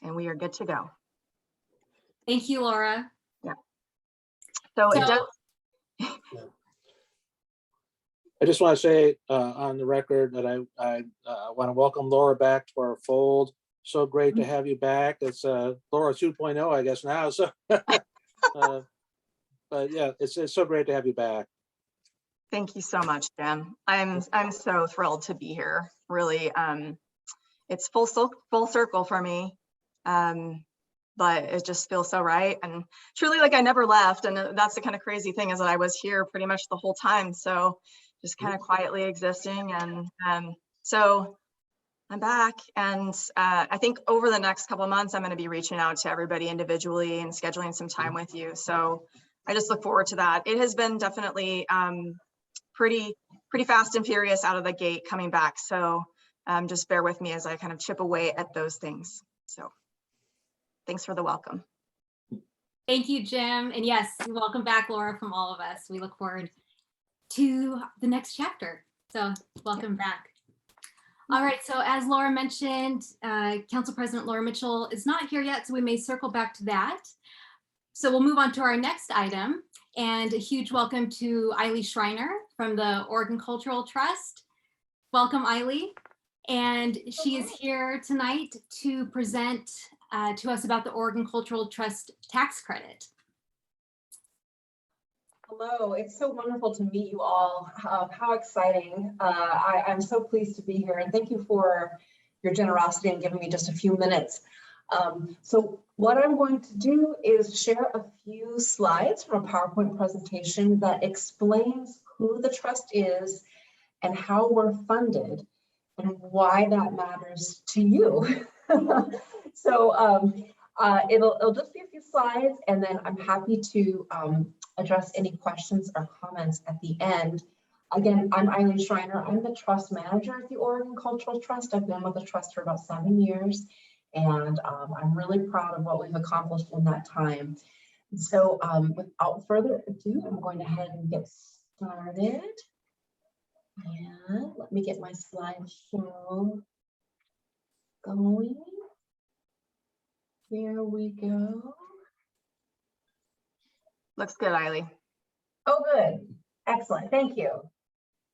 and we are good to go. Thank you, Laura. Yeah. So it does. I just want to say on the record that I want to welcome Laura back to our fold. So great to have you back. It's Laura 2.0, I guess now. So, but yeah, it's so great to have you back. Thank you so much, Jim. I'm so thrilled to be here. Really, it's full circle for me, but it just feels so right, and truly like I never left. And that's the kind of crazy thing, is that I was here pretty much the whole time. So just kind of quietly existing, and so I'm back. And I think over the next couple of months, I'm going to be reaching out to everybody individually and scheduling some time with you. So I just look forward to that. It has been definitely pretty fast and furious out of the gate coming back. So just bear with me as I kind of chip away at those things. So thanks for the welcome. Thank you, Jim. And yes, welcome back, Laura, from all of us. We look forward to the next chapter. So welcome back. All right, so as Laura mentioned, Council President Laura Mitchell is not here yet, so we may circle back to that. So we'll move on to our next item, and a huge welcome to Aili Schreiner from the Oregon Cultural Trust. Welcome, Aili. And she is here tonight to present to us about the Oregon Cultural Trust tax credit. Hello, it's so wonderful to meet you all. How exciting. I'm so pleased to be here, and thank you for your generosity in giving me just a few minutes. So what I'm going to do is share a few slides from a PowerPoint presentation that explains who the trust is and how we're funded and why that matters to you. So it'll just be a few slides, and then I'm happy to address any questions or comments at the end. Again, I'm Aili Schreiner. I'm the trust manager at the Oregon Cultural Trust. I've been with the trust for about 7 years, and I'm really proud of what we've accomplished in that time. So without further ado, I'm going to head and get started. And let me get my slideshow going. Here we go. Looks good, Aili. Oh, good. Excellent. Thank you.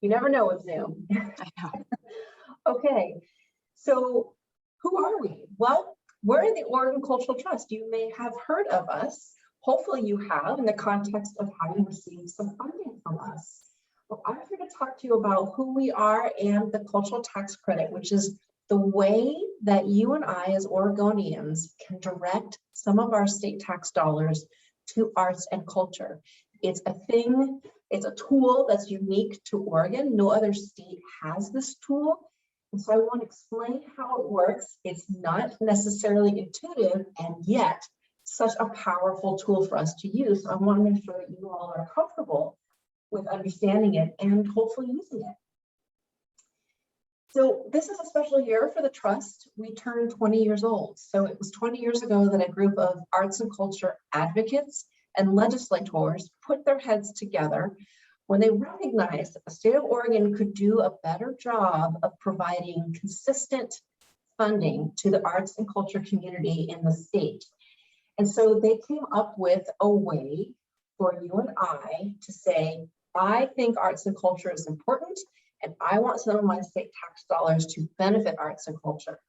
You never know with Zoom. I know. Okay. So who are we? Well, we're in the Oregon Cultural Trust. You may have heard of us. Hopefully you have, in the context of having received some funding from us. Well, I'm here to talk to you about who we are and the cultural tax credit, which is the way that you and I as Oregonians can direct some of our state tax dollars to arts and culture. It's a thing, it's a tool that's unique to Oregon. No other state has this tool. And so I want to explain how it works. It's not necessarily intuitive, and yet such a powerful tool for us to use. So I want to make sure that you all are comfortable with understanding it and hopefully using it. So this is a special year for the trust. We turned 20 years old. So it was 20 years ago that a group of arts and culture advocates and legislators put their heads together when they recognized that the state of Oregon could do a better job of providing consistent funding to the arts and culture community in the state. And so they came up with a way for you and I to say, I think arts and culture is important, and I want some of my state tax dollars to benefit arts and culture.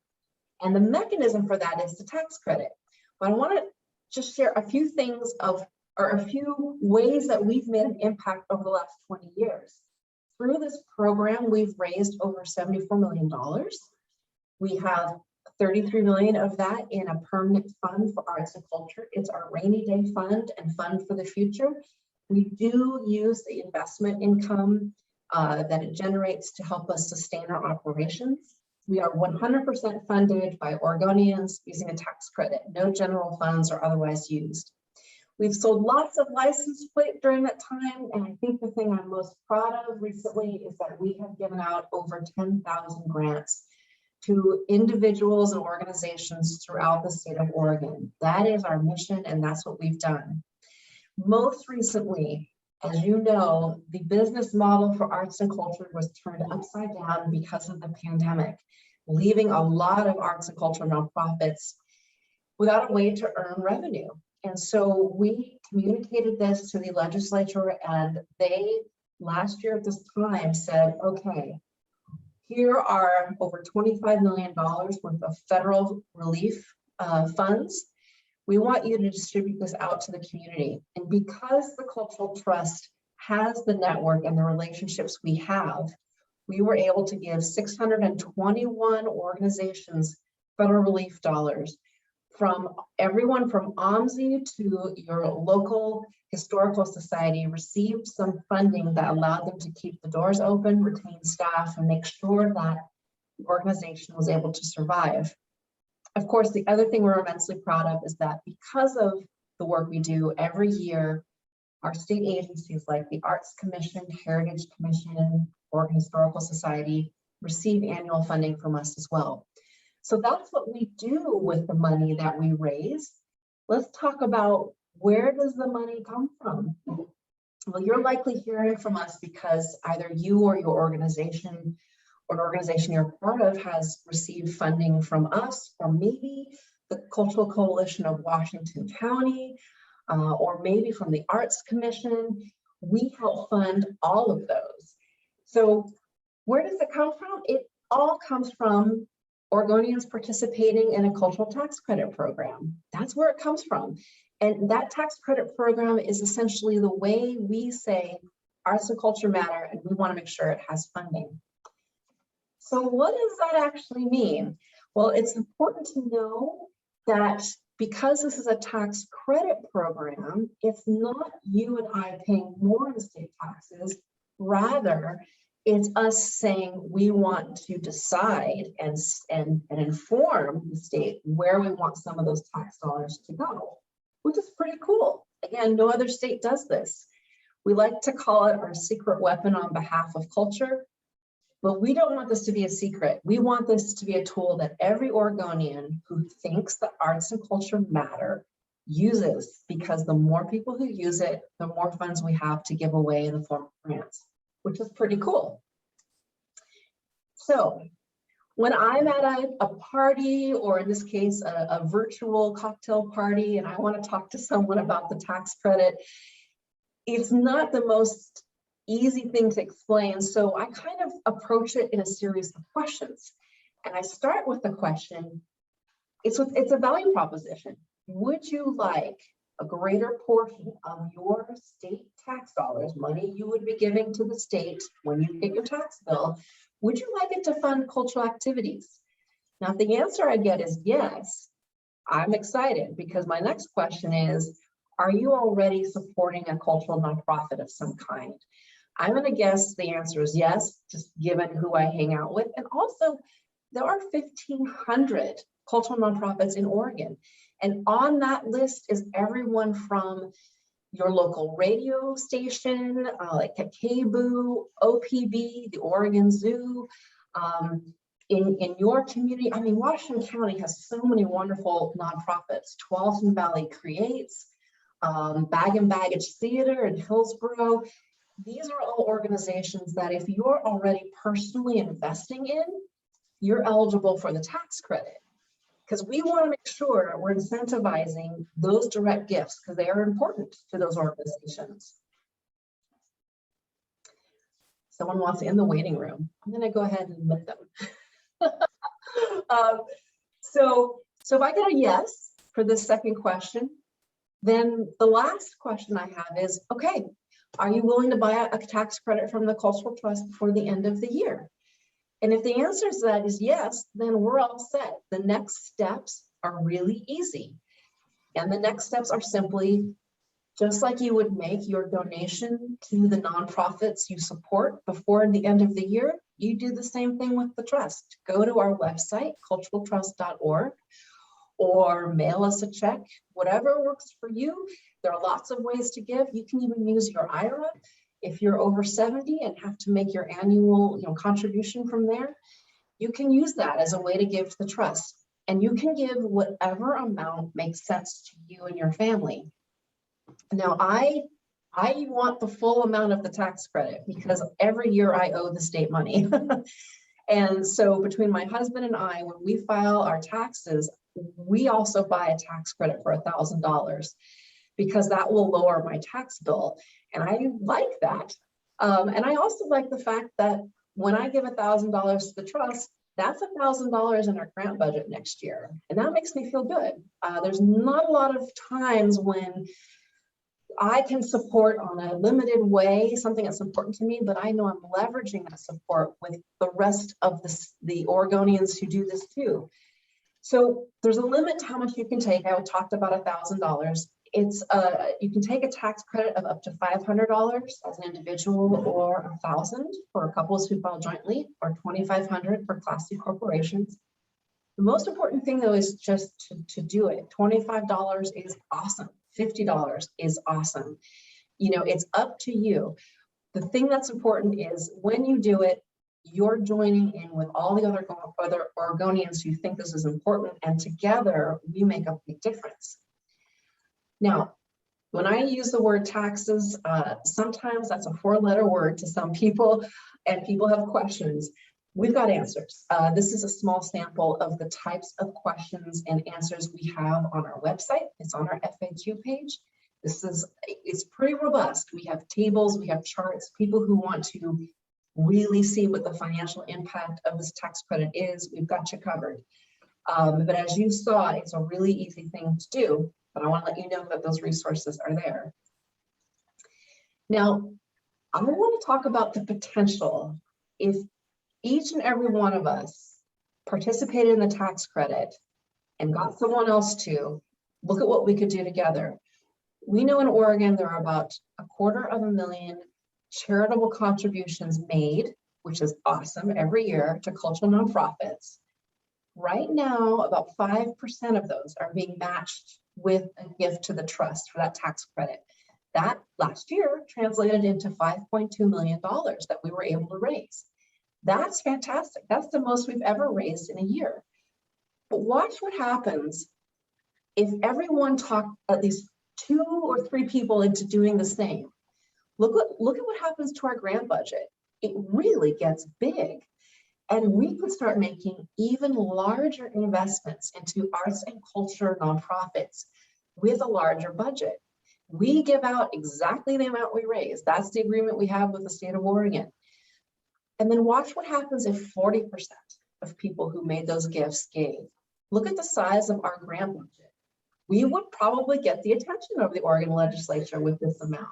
And the mechanism for that is the tax credit. But I want to just share a few things or a few ways that we've made an impact over the last 20 years. Through this program, we've raised over $74 million. We have 33 million of that in a permanent fund for arts and culture. It's our rainy day fund and fund for the future. We do use the investment income that it generates to help us sustain our operations. We are 100% funded by Oregonians using a tax credit. No general funds are otherwise used. We've sold lots of license plate during that time, and I think the thing I'm most proud of recently is that we have given out over 10,000 grants to individuals and organizations throughout the state of Oregon. That is our mission, and that's what we've done. Most recently, as you know, the business model for arts and culture was turned upside down because of the pandemic, leaving a lot of arts and culture nonprofits without a way to earn revenue. And so we communicated this to the legislature, and they last year at this time said, okay, here are over $25 million worth of federal relief funds. We want you to distribute this out to the community. And because the Cultural Trust has the network and the relationships we have, we were able to give 621 organizations federal relief dollars, from everyone from OMSI to your local historical society received some funding that allowed them to keep the doors open, retain staff, and make sure that the organization was able to survive. Of course, the other thing we're immensely proud of is that because of the work we do every year, our state agencies like the Arts Commission, Heritage Commission, Oregon Historical Society receive annual funding from us as well. So that's what we do with the money that we raise. Let's talk about, where does the money come from? Well, you're likely hearing from us because either you or your organization or an organization you're part of has received funding from us, or maybe the Cultural Coalition of Washington County, or maybe from the Arts Commission. We help fund all of those. So where does it come from? It all comes from Oregonians participating in a cultural tax credit program. That's where it comes from. And that tax credit program is essentially the way we say arts and culture matter, and we want to make sure it has funding. So what does that actually mean? Well, it's important to know that because this is a tax credit program, it's not you and I paying more in state taxes. Rather, it's us saying we want to decide and inform the state where we want some of those tax dollars to go, which is pretty cool. Again, no other state does this. We like to call it our secret weapon on behalf of culture, but we don't want this to be a secret. We want this to be a tool that every Oregonian who thinks that arts and culture matter uses, because the more people who use it, the more funds we have to give away in the form of grants, which is pretty cool. So when I'm at a party, or in this case, a virtual cocktail party, and I want to talk to someone about the tax credit, it's not the most easy thing to explain. So I kind of approach it in a series of questions. And I start with the question, it's a value proposition. Would you like a greater portion of your state tax dollars, money you would be giving to the state when you get your tax bill, would you like it to fund cultural activities? Now, if the answer I get is yes, I'm excited, because my next question is, are you already supporting a cultural nonprofit of some kind? I'm going to guess the answer is yes, just given who I hang out with. And also, there are 1,500 cultural nonprofits in Oregon. And on that list is everyone from your local radio station, like Kca, OPB, the Oregon Zoo, in your community. I mean, Washington County has so many wonderful nonprofits. Tualatin Valley Creates, Bag and Baggage Theater in Hillsborough. These are all organizations that if you're already personally investing in, you're eligible for the tax credit. Because we want to make sure that we're incentivizing those direct gifts, because they are important to those organizations. Someone wants in the waiting room. I'm going to go ahead and admit them. So if I get a yes for this second question, then the last question I have is, okay, are you willing to buy a tax credit from the Cultural Trust before the end of the year? And if the answer to that is yes, then we're all set. The next steps are really easy. And the next steps are simply, just like you would make your donation to the nonprofits you support before the end of the year, you do the same thing with the trust. Go to our website, culturaltrust.org, or mail us a check, whatever works for you. There are lots of ways to give. You can even use your IRA. If you're over 70 and have to make your annual contribution from there, you can use that as a way to give to the trust. And you can give whatever amount makes sense to you and your family. Now, I want the full amount of the tax credit, because every year I owe the state money. And so between my husband and I, when we file our taxes, we also buy a tax credit for $1,000 because that will lower my tax bill. And I like that. And I also like the fact that when I give $1,000 to the trust, that's $1,000 in our grant budget next year. And that makes me feel good. There's not a lot of times when I can support on a limited way something that's important to me, but I know I'm leveraging that support with the rest of the Oregonians who do this too. So there's a limit to how much you can take. I talked about $1,000. It's you can take a tax credit of up to $500 as an individual, or $1,000 for couples who file jointly, or $2,500 for Class C corporations. The most important thing though is just to do it. $25 is awesome. $50 is awesome. You know, it's up to you. The thing that's important is when you do it, you're joining in with all the other Oregonians who think this is important, and together we make a big difference. Now, when I use the word taxes, sometimes that's a 4-letter word to some people, and people have questions. We've got answers. This is a small sample of the types of questions and answers we have on our website. It's on our FAQ page. It's pretty robust. We have tables, we have charts, people who want to really see what the financial impact of this tax credit is. We've got you covered. But as you saw, it's a really easy thing to do, but I want to let you know that those resources are there. Now, I want to talk about the potential. If each and every one of us participated in the tax credit and got someone else to, look at what we could do together. We know in Oregon there are about 250,000 charitable contributions made, which is awesome, every year to cultural nonprofits. Right now, about 5% of those are being matched with a gift to the trust for that tax credit. That last year translated into $5.2 million that we were able to raise. That's fantastic. That's the most we've ever raised in a year. But watch what happens if everyone talked at least 2 or 3 people into doing the same. Look at what happens to our grant budget. It really gets big. And we could start making even larger investments into arts and culture nonprofits with a larger budget. We give out exactly the amount we raise. That's the agreement we have with the state of Oregon. And then watch what happens if 40% of people who made those gifts gave. Look at the size of our grant budget. We would probably get the attention of the Oregon legislature with this amount.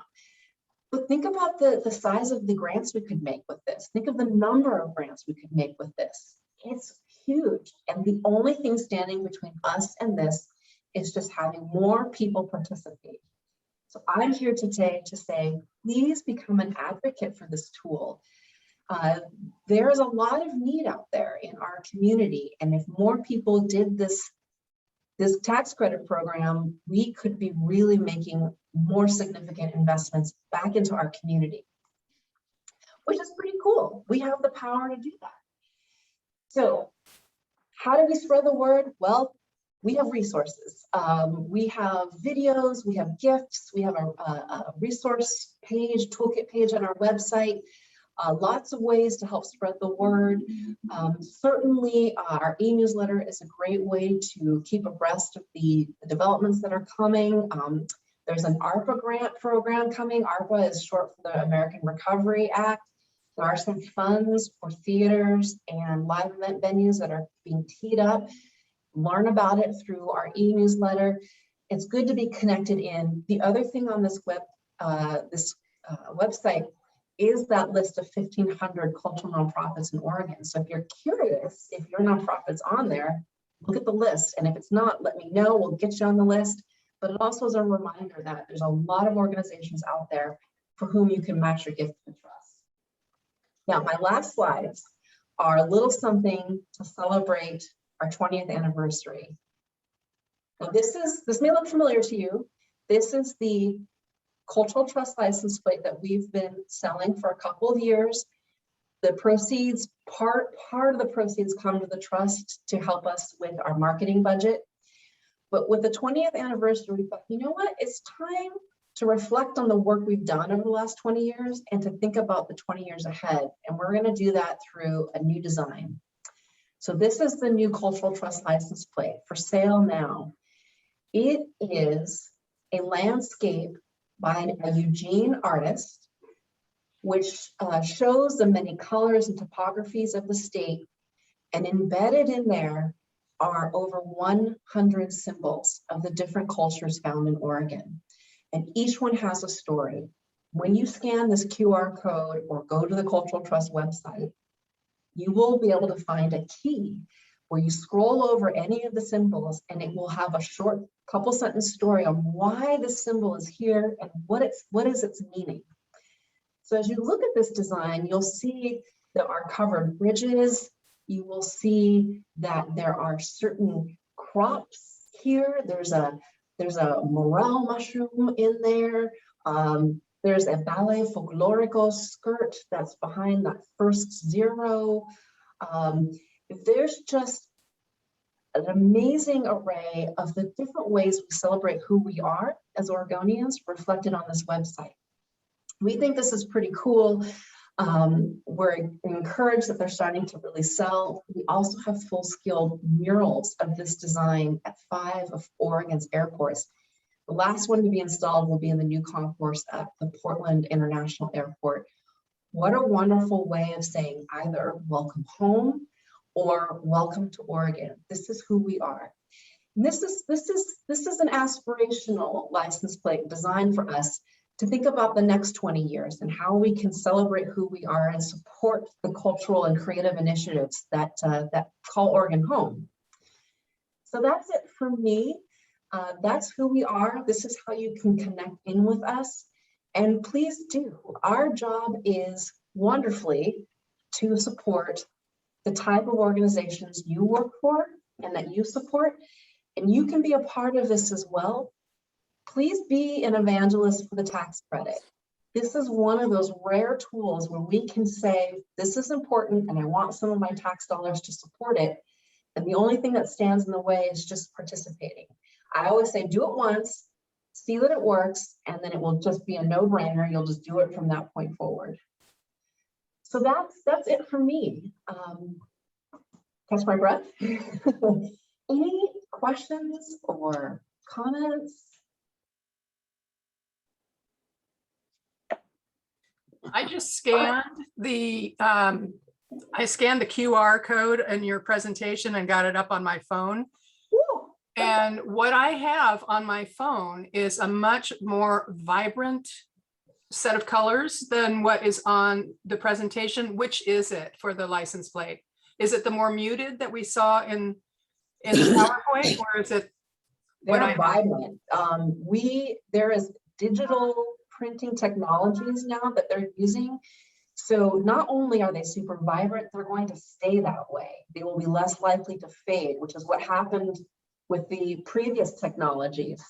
But think about the size of the grants we could make with this. Think of the number of grants we could make with this. It's huge. And the only thing standing between us and this is just having more people participate. So I'm here today to say, please become an advocate for this tool. There is a lot of need out there in our community. And if more people did this tax credit program, we could be really making more significant investments back into our community, which is pretty cool. We have the power to do that. So how do we spread the word? Well, we have resources. We have videos, we have gifts, we have a resource page, toolkit page on our website. Lots of ways to help spread the word. Certainly, our e-newsletter is a great way to keep abreast of the developments that are coming. There's an ARPA grant program coming. ARPA is short for the American Recovery Act. There are some funds for theaters and live event venues that are being teed up. Learn about it through our e-newsletter. It's good to be connected in. The other thing on this website is that list of 1,500 cultural nonprofits in Oregon. So if you're curious, if your nonprofit's on there, look at the list. And if it's not, let me know, we'll get you on the list. But it also is a reminder that there's a lot of organizations out there for whom you can match your gift to the trust. Now, my last slides are a little something to celebrate our 20th anniversary. Now this may look familiar to you. This is the cultural trust license plate that we've been selling for a couple of years. The proceeds, part of the proceeds come to the trust to help us with our marketing budget. But with the 20th anniversary, we thought, you know what? It's time to reflect on the work we've done over the last 20 years and to think about the 20 years ahead. And we're going to do that through a new design. So this is the new Cultural Trust license plate for sale now. It is a landscape by a Eugene artist, which shows the many colors and topographies of the state. And embedded in there are over 100 symbols of the different cultures found in Oregon. And each one has a story. When you scan this QR code or go to the Cultural Trust website, you will be able to find a key where you scroll over any of the symbols and it will have a short couple sentence story on why this symbol is here and what is its meaning. So as you look at this design, you'll see there are covered bridges. You will see that there are certain crops here. There's a morel mushroom in there. There's a ballet folklorico skirt that's behind that first zero. There's just an amazing array of the different ways we celebrate who we are as Oregonians reflected on this website. We think this is pretty cool. We're encouraged that they're starting to really sell. We also have full-scale murals of this design at 5 of Oregon's airports. The last one to be installed will be in the new concourse at the Portland International Airport. What a wonderful way of saying either welcome home or welcome to Oregon. This is who we are. And this is an aspirational license plate designed for us to think about the next 20 years and how we can celebrate who we are and support the cultural and creative initiatives that call Oregon home. So that's it for me. That's who we are. This is how you can connect in with us. And please do. Our job is wonderfully to support the type of organizations you work for and that you support. And you can be a part of this as well. Please be an evangelist for the tax credit. This is one of those rare tools where we can say, this is important and I want some of my tax dollars to support it. And the only thing that stands in the way is just participating. I always say, do it once, see that it works, and then it will just be a no-brainer. You'll just do it from that point forward. So that's it for me. Catch my breath. Any questions or comments? I just scanned the QR code in your presentation and got it up on my phone. And what I have on my phone is a much more vibrant set of colors than what is on the presentation. Which is it for the license plate? Is it the more muted that we saw in the PowerPoint, or is it what I vibrant? There is digital printing technologies now that they're using. So not only are they super vibrant, they're going to stay that way. They will be less likely to fade, which is what happened with the previous technologies.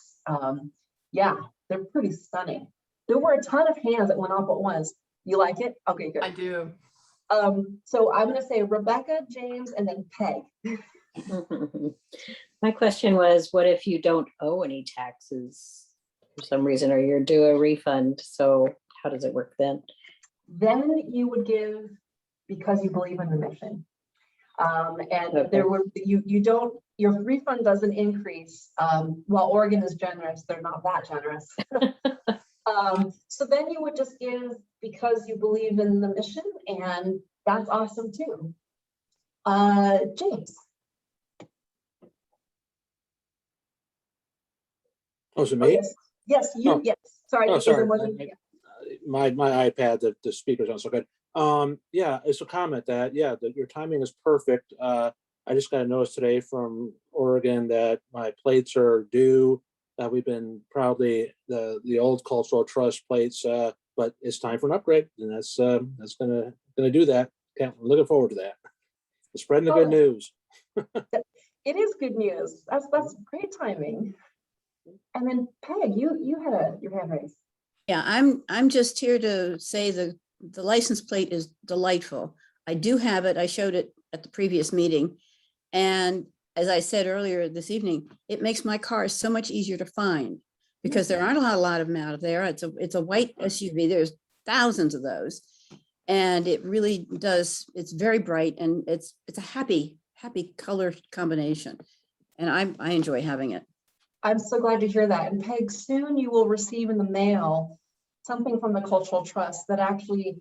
Yeah, they're pretty stunning. There were a ton of hands that went up at once. You like it? Okay, good. I do. So I'm gonna say Rebecca, James, and then Peg. My question was, what if you don't owe any taxes for some reason, or you're due a refund? So how does it work then? Then you would give because you believe in the mission. And Okay. there were your refund doesn't increase. While Oregon is generous, they're not that generous. So then you would just give because you believe in the mission, and that's awesome too. James. Oh, is it me? Yes, you. Oh. Yes. Sorry. Oh, sorry. Yeah. My iPad, the speakers aren't so good. Yeah, it's a comment that, yeah, your timing is perfect. I just got a notice today from Oregon that my plates are due. We've been proudly the old Cultural Trust plates, but it's time for an upgrade, and that's gonna do that. Looking forward to that. Spreading the good news. It is good news. That's great timing. And then Peg, you had your hand raised. Yeah, I'm just here to say the license plate is delightful. I do have it. I showed it at the previous meeting. And as I said earlier this evening, it makes my car so much easier to find because there aren't a lot of them out there. It's a white SUV. There's thousands of those. And it really does, it's very bright and it's a happy happy color combination. And I enjoy having it. I'm so glad to hear that. And Peg, soon you will receive in the mail something from the Cultural Trust that actually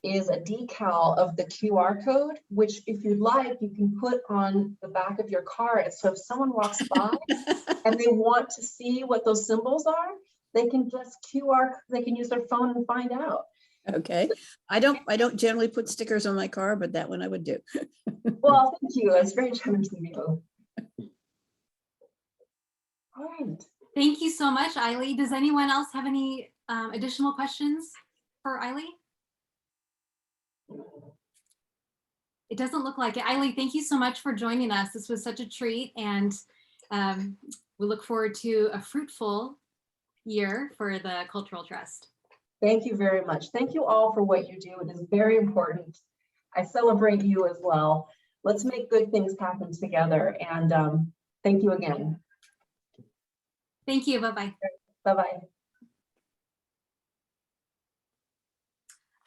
is a decal of the QR code, which if you'd like, you can put on the back of your car. And so if someone walks by and they want to see what those symbols are, they can just they can use their phone and find out. Okay. I don't generally put stickers on my car, but that one I would do. Well, thank you. It's very generous of you. All right. Thank you so much, Aili. Does anyone else have any additional questions for Aili? It doesn't look like it. Aili, thank you so much for joining us. This was such a treat, and we look forward to a fruitful year for the Cultural Trust. Thank you very much. Thank you all for what you do. It is very important. I celebrate you as well. Let's make good things happen together. And thank you again. Thank you. Bye-bye. Bye-bye.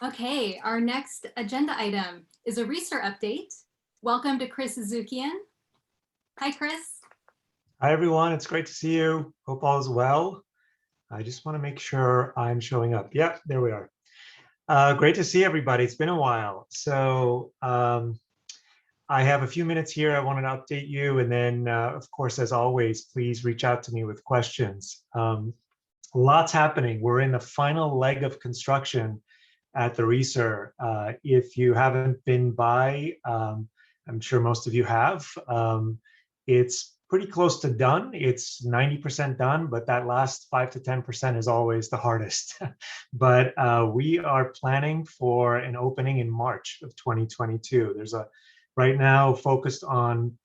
Okay, our next agenda item is a Research update. Welcome to Chris Ayzoukian. Hi, Chris. Hi, everyone. It's great to see you. Hope all is well. I just want to make sure I'm showing up. Yep, there we are. Great to see everybody. It's been a while. So I have a few minutes here. I wanted to update you. And then, of course, as always, please reach out to me with questions. Lots happening. We're in the final leg of construction at the Research. If you haven't been by, I'm sure most of you have. It's pretty close to done. It's 90% done, but that last 5 to 10% is always the hardest. But we are planning for an opening in March of 2022. There's right now focused on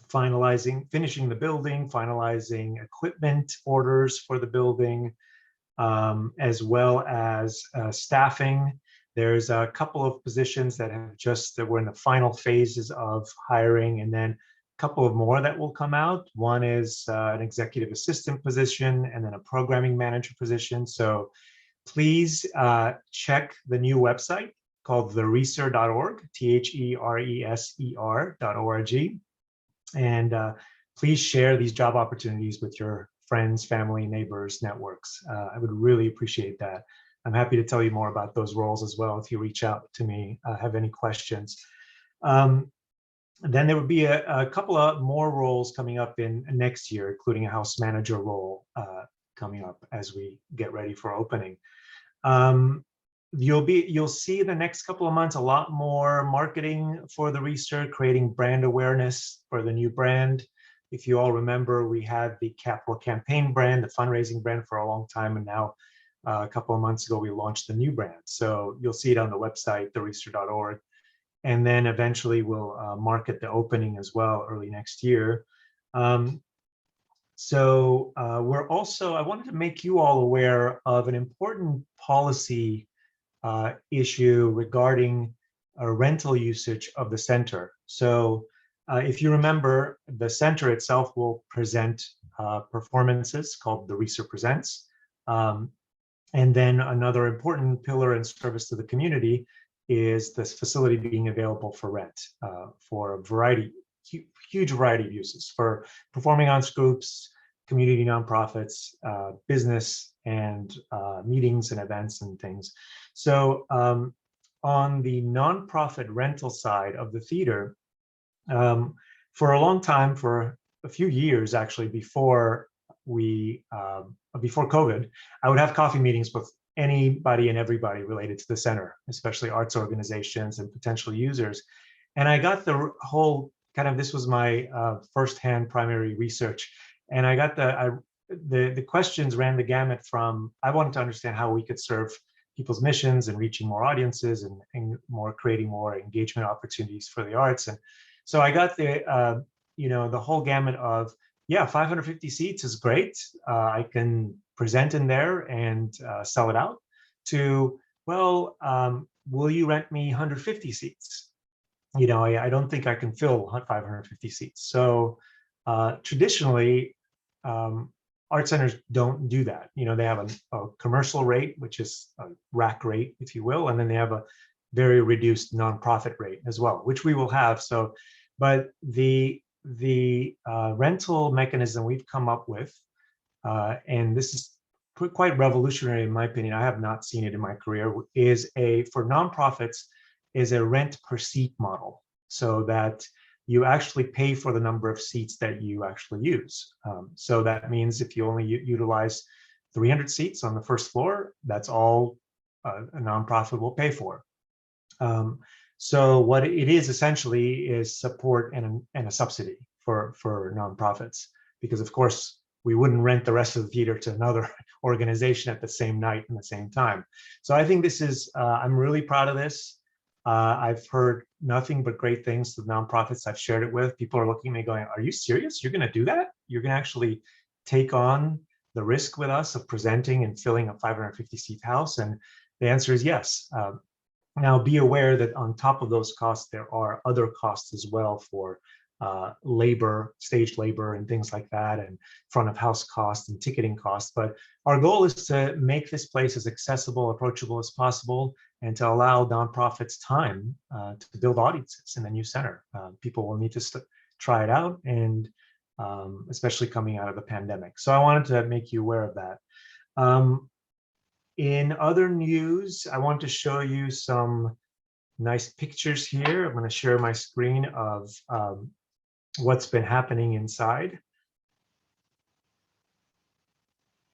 finishing the building, finalizing equipment orders for the building, as well as staffing. There's a couple of positions that we're in the final phases of hiring, and then a couple of more that will come out. One is an executive assistant position, and then a programming manager position. So please check the new website called thereser.org, thereser.org. And please share these job opportunities with your friends, family, neighbors, networks. I would really appreciate that. I'm happy to tell you more about those roles as well if you reach out to me, have any questions. Then there would be a couple of more roles coming up in next year, including a house manager role coming up as we get ready for opening. You'll see the next couple of months a lot more marketing for the Research, creating brand awareness for the new brand. If you all remember, we had the Capital Campaign brand, the fundraising brand for a long time, and now a couple of months ago we launched the new brand. So you'll see it on the website, thereser.org, and then eventually we'll market the opening as well early next year. We're also, I wanted to make you all aware of an important policy issue regarding rental usage of the center. So if you remember, the center itself will present performances called the Research Presents. And then another important pillar and service to the community is this facility being available for rent for a variety, huge variety of uses, for performing arts groups, community nonprofits, business, and meetings and events and things. So on the nonprofit rental side of the theater, for a long time, for a few years actually, before COVID, I would have coffee meetings with anybody and everybody related to the center, especially arts organizations and potential users. And I got the whole this was my firsthand primary research. And I got the questions ran the gamut from, I wanted to understand how we could serve people's missions and reaching more audiences and creating more engagement opportunities for the arts. And so I got the whole gamut of, yeah, 550 seats is great. I can present in there and sell it out, to, well, will you rent me 150 seats? I don't think I can fill 550 seats. So traditionally, art centers don't do that. They have a commercial rate, which is a rack rate, if you will, and then they have a very reduced nonprofit rate as well, which we will have. So But the rental mechanism we've come up with, and this is quite revolutionary in my opinion, I have not seen it in my career, is for nonprofits, is a rent per seat model, so that you actually pay for the number of seats that you actually use. So that means if you only utilize 300 seats on the first floor, that's all a nonprofit will pay for. So what it is essentially is support and a subsidy for nonprofits, because of course we wouldn't rent the rest of the theater to another organization at the same night and the same time. So I think this is, I'm really proud of this. I've heard nothing but great things to the nonprofits I've shared it with. People are looking at me going, are you serious? You're going to do that? You're going to actually take on the risk with us of presenting and filling a 550 seat house? And the answer is yes. Now be aware that on top of those costs, there are other costs as well for labor, stage labor and things like that, and front of house costs and ticketing costs. But our goal is to make this place as accessible, approachable as possible, and to allow nonprofits time to build audiences in the new center. People will need to try it out, and especially coming out of the pandemic. So I wanted to make you aware of that. In other news, I want to show you some nice pictures here. I'm going to share my screen of what's been happening inside.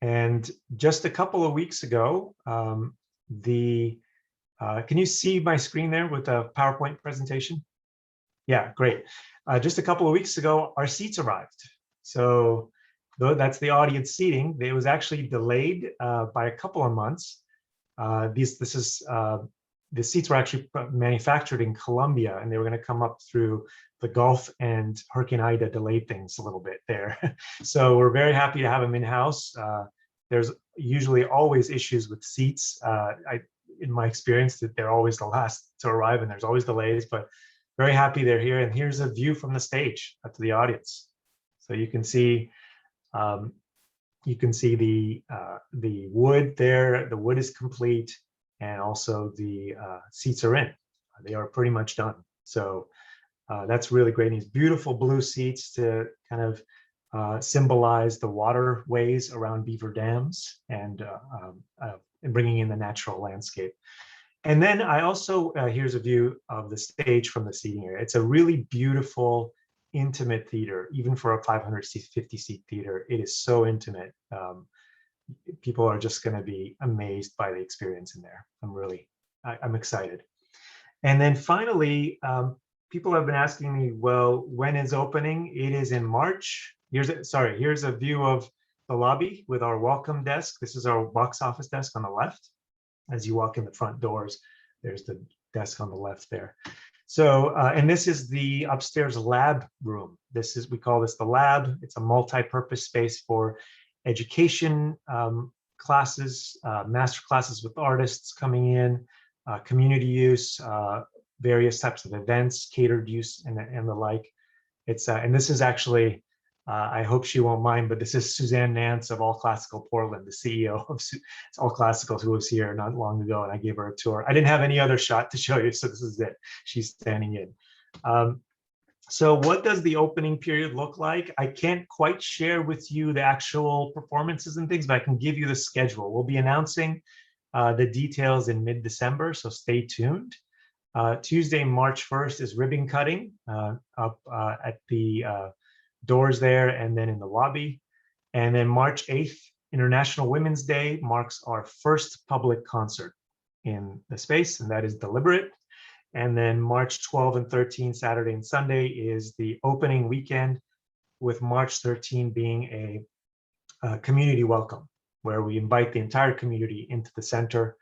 And just a couple of weeks ago, can you see my screen there with the PowerPoint presentation? Yeah, great. Just a couple of weeks ago, our seats arrived. So that's the audience seating. It was actually delayed by a couple of months. The seats were actually manufactured in Colombia, and they were going to come up through the Gulf, and Hurricane Ida delayed things a little bit there. So we're very happy to have them in-house. There's usually always issues with seats. In my experience, that they're always the last to arrive, and there's always delays, but very happy they're here. And here's a view from the stage to the audience. So you can see the wood there. The wood is complete, and also the seats are in. They are pretty much done. So that's really great. These beautiful blue seats to kind of symbolize the waterways around beaver dams and bringing in the natural landscape. And then I also, here's a view of the stage from the seating area. It's a really beautiful, intimate theater, even for a 550 seat theater. It is so intimate. People are just going to be amazed by the experience in there. I'm excited. And then finally, people have been asking me, well, when is opening? It is in March. Here's a view of the lobby with our welcome desk. This is our box office desk on the left. As you walk in the front doors, there's the desk on the left there. So, and this is the upstairs lab room. We call this the lab. It's a multi-purpose space for education classes, master classes with artists coming in, community use, various types of events, catered use, and the like. And this is actually, I hope she won't mind, but this is Suzanne Nance of All Classical Portland, the CEO of All Classical, who was here not long ago, and I gave her a tour. I didn't have any other shot to show you, so this is it. She's standing in. So what does the opening period look like? I can't quite share with you the actual performances and things, but I can give you the schedule. We'll be announcing the details in mid-December, so stay tuned. Tuesday, March 1st is ribbon cutting up at the doors there and then in the lobby. And then March 8th, International Women's Day, marks our first public concert in the space, and that is Deliberate. And then March 12 and 13, Saturday and Sunday, is the opening weekend, with March 13 being a community welcome, where we invite the entire community into the center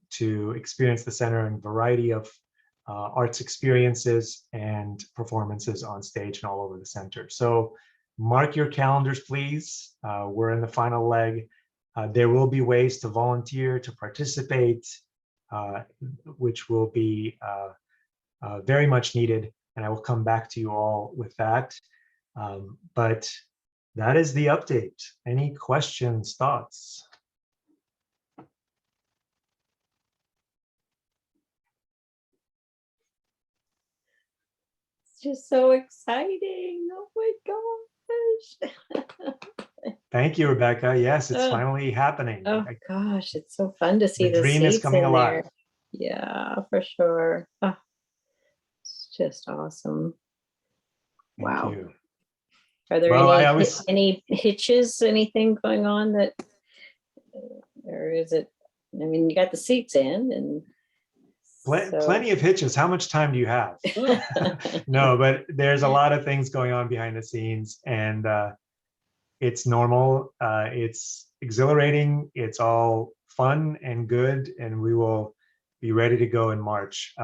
to experience the center in a variety of arts experiences and performances on stage and all over the center. So mark your calendars, please. We're in the final leg. There will be ways to volunteer, to participate, which will be very much needed. And I will come back to you all with that. But that is the update. Any questions, thoughts? just so exciting. Oh my gosh. Thank you, Rebecca. Yes, it's Oh. finally happening. Oh gosh, it's so fun to see The the dream is seats coming in alive. there. Yeah, for sure. Oh, it's just awesome. Thank Wow. you. Are there Well, I any always- any hitches, anything going on that, or is it? I mean, you got the seats in, and so- Plenty of hitches. How much time do you have? No, but there's a lot of things going on behind the scenes, and it's normal. It's exhilarating. It's all fun and good, and we will be ready to go in March.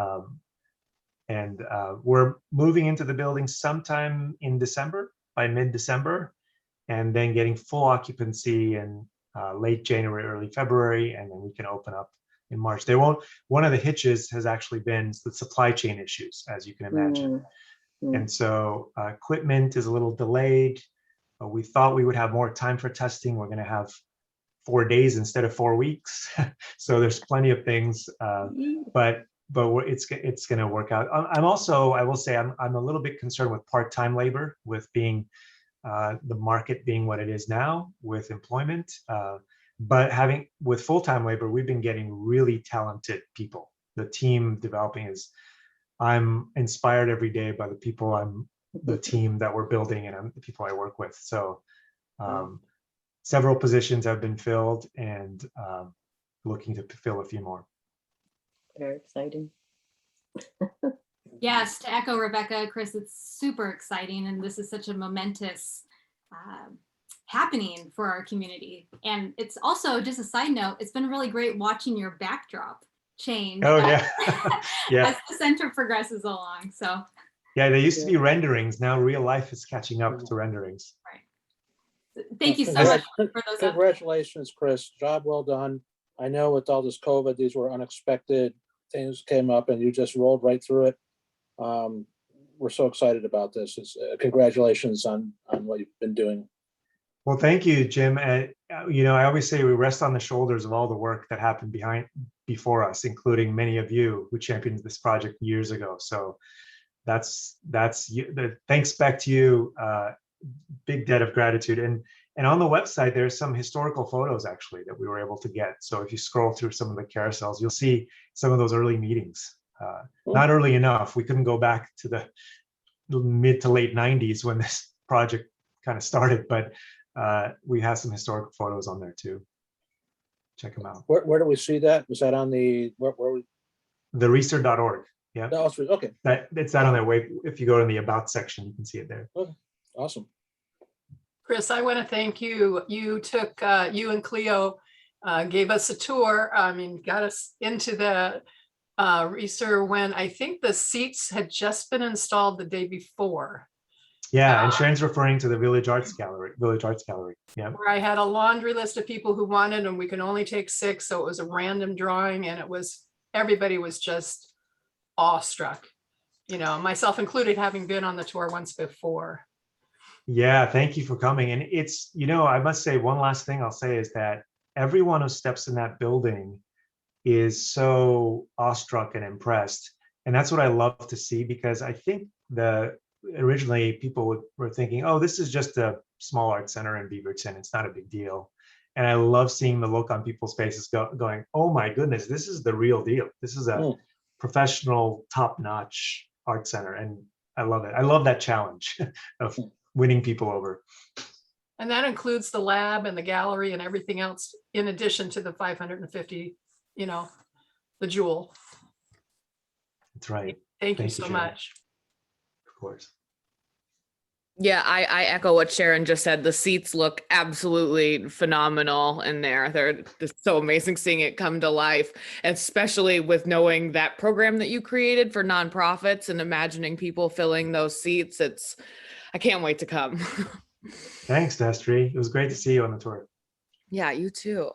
And we're moving into the building sometime in December, by mid-December, and then getting full occupancy in late January, early February, and then we can open up in March. One of the hitches has actually been the supply chain issues, as you can imagine. And so equipment is a little delayed. We thought we would have more time for testing. We're going to have 4 days instead of 4 weeks. So there's plenty of things, but it's going to work out. I'm also, I will say, I'm a little bit concerned with part-time labor, with being the market being what it is now with employment. But with full-time labor, we've been getting really talented people. The team developing I'm inspired every day by the team that we're building and the people I work with. So several positions have been filled, and looking to fill a few more. very exciting. Yes, to echo Rebecca, Chris, it's super exciting, and this is such a momentous happening for our community. And it's also, just a side note, it's been really great watching your backdrop change Oh yeah, yeah, as the center progresses along. So yeah. They used to be renderings. Now real life is catching up to renderings. thank you so much for those updates. Congratulations, Chris. Job well done. I know with all this COVID, these were unexpected things came up, and you just rolled right through it. We're so excited about this. Congratulations on what you've been doing. Well, thank you, Jim. And I always say we rest on the shoulders of all the work that happened before us, including many of you who championed this project years ago. So that's the thanks back to you. Big debt of gratitude. And on the website, there's some historical photos actually that we were able to get. So if you scroll through some of the carousels, you'll see some of those early meetings. Not early enough. We couldn't go back to the mid to late 90s when this project kind of started, but we have some historical photos on there too. Check them out. Where do we see that? Was that on the The research.org. Yeah. No, okay. It's that on their way. If you go to the about section, you can see it there. Okay. Awesome. Chris, I want to thank you. You took, you and Cleo gave us a tour. I mean, got us into the research when I think the seats had just been installed the day before. Yeah, and Sharon's referring to the Village Arts Gallery. Yeah. Where I had a laundry list of people who wanted, and we could only take 6. So it was a random drawing, and everybody was just awestruck, myself included, having been on the tour once before. Yeah, thank you for coming. And it's, I must say, one last thing I'll say is that everyone who steps in that building is so awestruck and impressed. And that's what I love to see, because I think originally people were thinking, oh, this is just a small art center in Beaverton. It's not a big deal. And I love seeing the look on people's faces going, oh my goodness, this is the real deal. This is a professional, top-notch art center. And I love it. I love that challenge of winning people over. And that includes the lab and the gallery and everything else, in addition to the 550, the jewel. That's right. Thank you so Sharon. much. Of course. Yeah, I echo what Sharon just said. The seats look absolutely phenomenal in there. They're just so amazing seeing it come to life, especially with knowing that program that you created for nonprofits and imagining people filling those seats. I can't wait to come. Thanks, Destry. It was great to see you on the tour. Yeah, you too.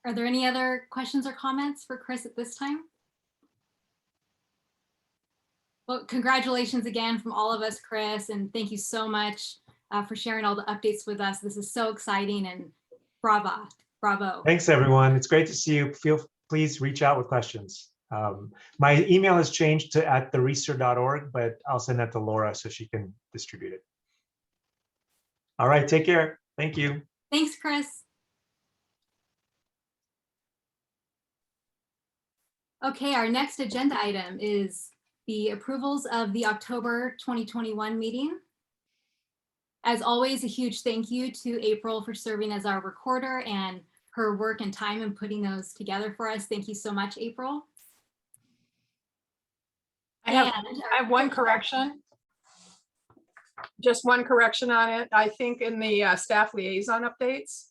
Are there any other questions or comments for Chris at this time? Well, congratulations again from all of us, Chris, and thank you so much for sharing all the updates with us. This is so exciting, and bravo. Thanks, everyone. It's great to see you. Please reach out with questions. My email has changed to @thereser.org, but I'll send that to Laura so she can distribute it. All right, take care. Thank you. Thanks, Chris. Okay, our next agenda item is the approvals of the October 2021 meeting. As always, a huge thank you to April for serving as our recorder and her work and time in putting those together for us. Thank you so much, April. I have one correction. Just one correction on it. I think in the staff liaison updates,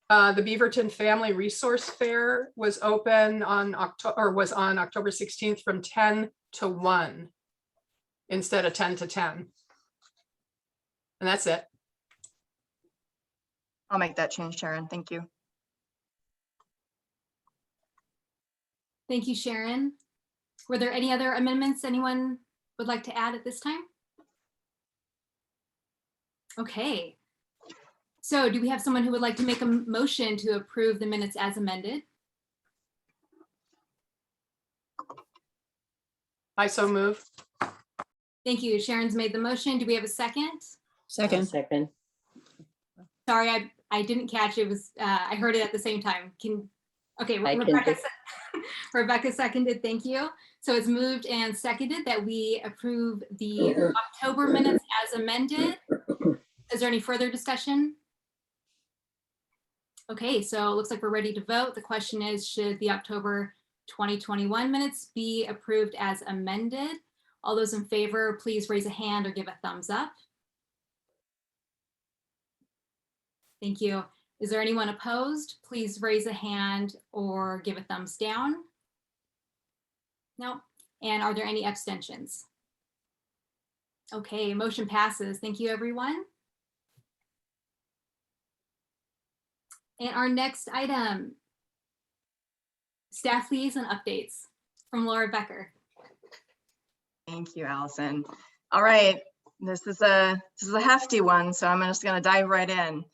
the Beaverton Family Resource Fair was open on October 16th from 10 to 1 instead of 10 to 10. And that's it. I'll make that change, Sharon. Thank you. Thank you, Sharon. Were there any other amendments anyone would like to add at this time? Okay. So do we have someone who would like to make a motion to approve the minutes as amended? I so move. Thank you. Sharon's made the motion. Do we have a second? Second. Second. Sorry, I didn't catch it. Was I heard it at the same time. Okay, I can Rebecca, do- Rebecca seconded. Thank you. So it's moved and seconded that we approve the October minutes as amended. Is there any further discussion? Okay, so it looks like we're ready to vote. The question is, should the October 2021 minutes be approved as amended? All those in favor, please raise a hand or give a thumbs up. Thank you. Is there anyone opposed? Please raise a hand or give a thumbs down. No. And are there any abstentions? Okay, motion passes. Thank you, everyone. And our next item, staff liaison updates from Laura Becker. Thank you, Alison. All right, this is a hefty one, so I'm just going to dive right in.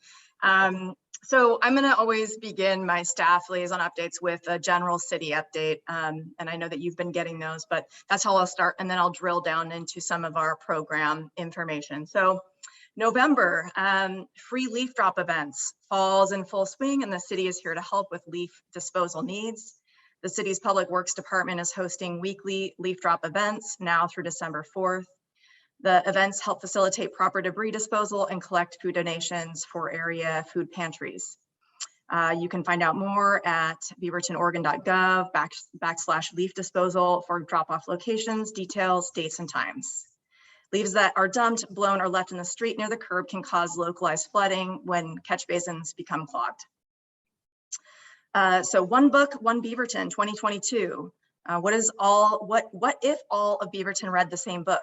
So I'm going to always begin my staff liaison updates with a general city update, and I know that you've been getting those, but that's how I'll start, and then I'll drill down into some of our program information. So November, free leaf drop events. Fall's in full swing, and the city is here to help with leaf disposal needs. The city's Public Works Department is hosting weekly leaf drop events now through December 4th. The events help facilitate proper debris disposal and collect food donations for area food pantries. You can find out more at beavertonoregon.gov/leaf disposal for drop-off locations, details, dates, and times. Leaves that are dumped, blown, or left in the street near the curb can cause localized flooding when catch basins become clogged. So One Book, One Beaverton 2022. What if all of Beaverton read the same book?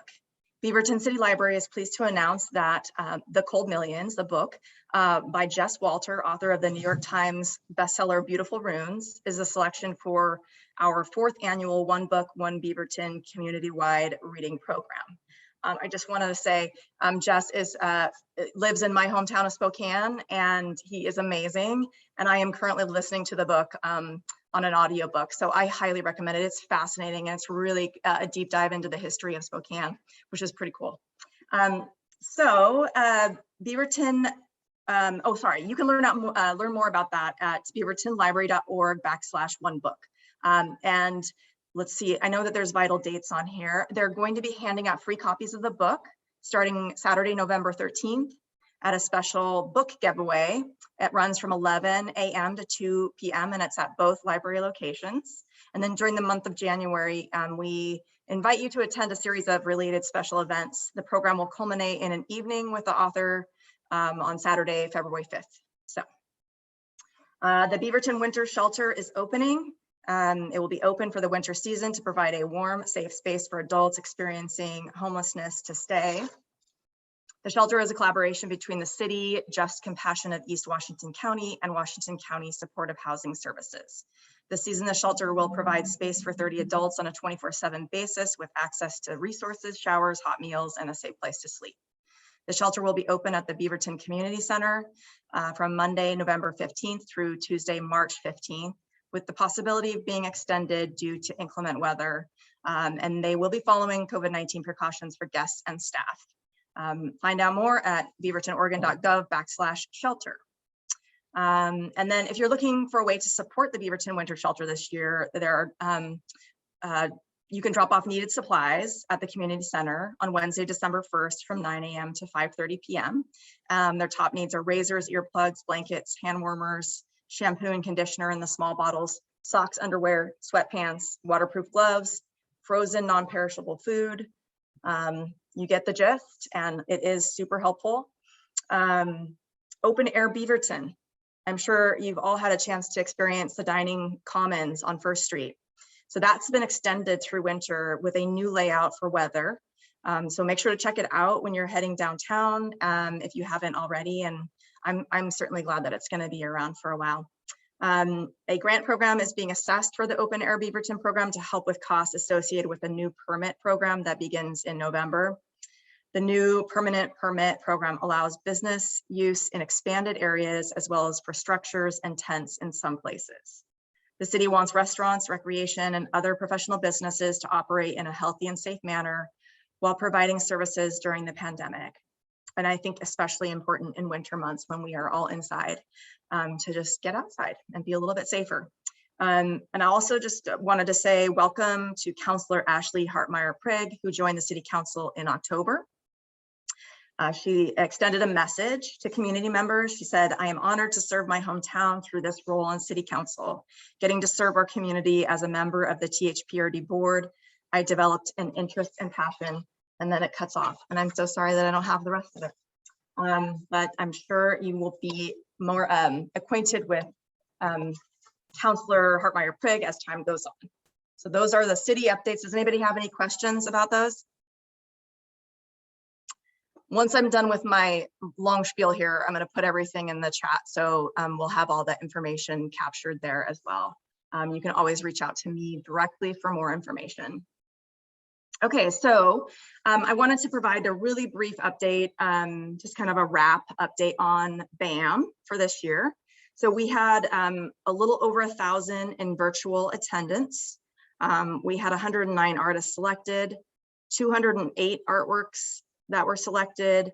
Beaverton City Library is pleased to announce that The Cold Millions, the book by Jess Walter, author of the New York Times bestseller Beautiful Runes, is a selection for our 4th annual One Book, One Beaverton community-wide reading program. I just want to say Jess lives in my hometown of Spokane, and he is amazing. And I am currently listening to the book on an audiobook. So I highly recommend it. It's fascinating, and it's really a deep dive into the history of Spokane, which is pretty cool. Beaverton, you can learn more about that at beavertonlibrary.org/onebook. And let's see, I know that there's vital dates on here. They're going to be handing out free copies of the book starting Saturday, November 13th at a special book giveaway. It runs from 11 a.m. to 2 p.m. and it's at both library locations. And then during the month of January, we invite you to attend a series of related special events. The program will culminate in an evening with the author on Saturday, February 5th. So the Beaverton Winter Shelter is opening. It will be open for the winter season to provide a warm, safe space for adults experiencing homelessness to stay. The shelter is a collaboration between the city, Just Compassion of East Washington County, and Washington County Supportive Housing Services. This season, the shelter will provide space for 30 adults on a 24/7 basis with access to resources, showers, hot meals, and a safe place to sleep. The shelter will be open at the Beaverton Community Center from Monday, November 15th through Tuesday, March 15th. with the possibility of being extended due to inclement weather. And they will be following COVID-19 precautions for guests and staff. Find out more at beavertonoregon.gov/shelter. And then if you're looking for a way to support the Beaverton Winter Shelter this year, there are you can drop off needed supplies at the community center on Wednesday, December 1st from 9 a.m. to 5:30 p.m. Their top needs are razors, earplugs, blankets, hand warmers, shampoo and conditioner in the small bottles, socks, underwear, sweatpants, waterproof gloves, frozen non-perishable food. You get the gist, and it is super helpful. Open Air Beaverton. I'm sure you've all had a chance to experience the dining commons on First Street. So that's been extended through winter with a new layout for weather. So make sure to check it out when you're heading downtown if you haven't already. And I'm certainly glad that it's going to be around for a while. A grant program is being assessed for the Open Air Beaverton program to help with costs associated with a new permit program that begins in November. The new permanent permit program allows business use in expanded areas as well as for structures and tents in some places. The city wants restaurants, recreation, and other professional businesses to operate in a healthy and safe manner while providing services during the pandemic. And I think especially important in winter months when we are all inside to just get outside and be a little bit safer. And I also just wanted to say welcome to Councillor Ashley Hartmeyer Prague, who joined the City Council in October. She extended a message to community members. She said, "I am honored to serve my hometown through this role on City Council. Getting to serve our community as a member of the THPRD board, I developed an interest and passion," and then it cuts off. And I'm so sorry that I don't have the rest of it. But I'm sure you will be more acquainted with Councillor Hartmeyer Prague as time goes on. So those are the city updates. Does anybody have any questions about those? Once I'm done with my long spiel here, I'm going to put everything in the chat. So we'll have all that information captured there as well. You can always reach out to me directly for more information. Okay, so I wanted to provide a really brief update, just kind of a wrap update on BAM for this year. So we had a little over 1,000 in virtual attendance. We had 109 artists selected, 208 artworks that were selected.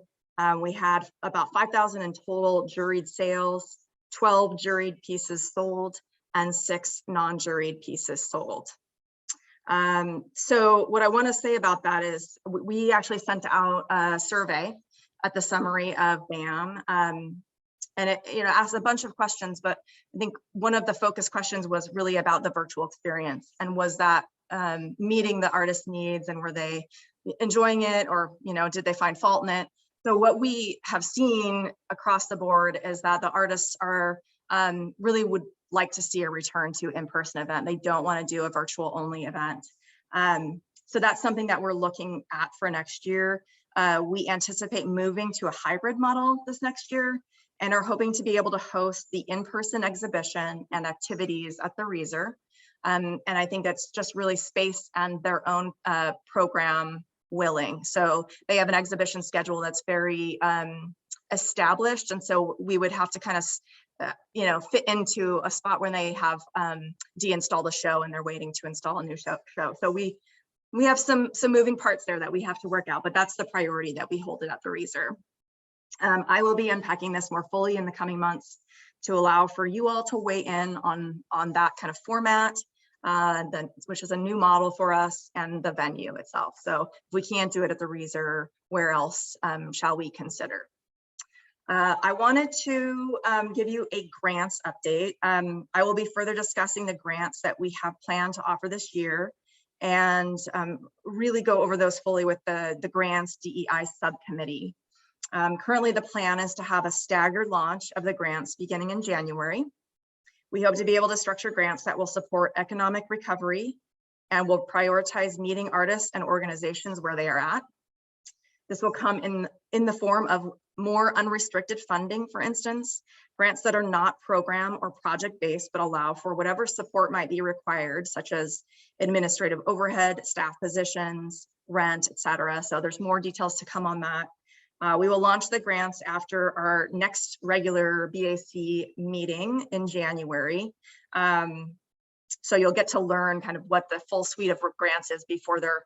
We had about 5,000 in total juried sales, 12 juried pieces sold, and 6 non-juried pieces sold. So what I want to say about that is we actually sent out a survey at the summary of BAM, and it asked a bunch of questions, but I think one of the focus questions was really about the virtual experience, and was that meeting the artist's needs, and were they enjoying it, or did they find fault in it? So what we have seen across the board is that the artists are really would like to see a return to in-person event. They don't want to do a virtual only event. So that's something that we're looking at for next year. We anticipate moving to a hybrid model this next year, and are hoping to be able to host the in-person exhibition and activities at the Reeser. And I think that's just really space and their own program willing. So they have an exhibition schedule that's very established, and so we would have to kind of fit into a spot when they have de-installed a show and they're waiting to install a new show. So we have some moving parts there that we have to work out, but that's the priority that we hold it at the Reeser. I will be unpacking this more fully in the coming months to allow for you all to weigh in on that kind of format, which is a new model for us, and the venue itself. So if we can't do it at the Reeser, where else shall we consider? I wanted to give you a grants update. I will be further discussing the grants that we have planned to offer this year, and really go over those fully with the grants DEI subcommittee. Currently, the plan is to have a staggered launch of the grants beginning in January. We hope to be able to structure grants that will support economic recovery and will prioritize meeting artists and organizations where they are at. This will come in the form of more unrestricted funding, for instance, grants that are not program or project based, but allow for whatever support might be required, such as administrative overhead, staff positions, rent, etc. So there's more details to come on that. We will launch the grants after our next regular BAC meeting in January. So you'll get to learn kind of what the full suite of grants is before they're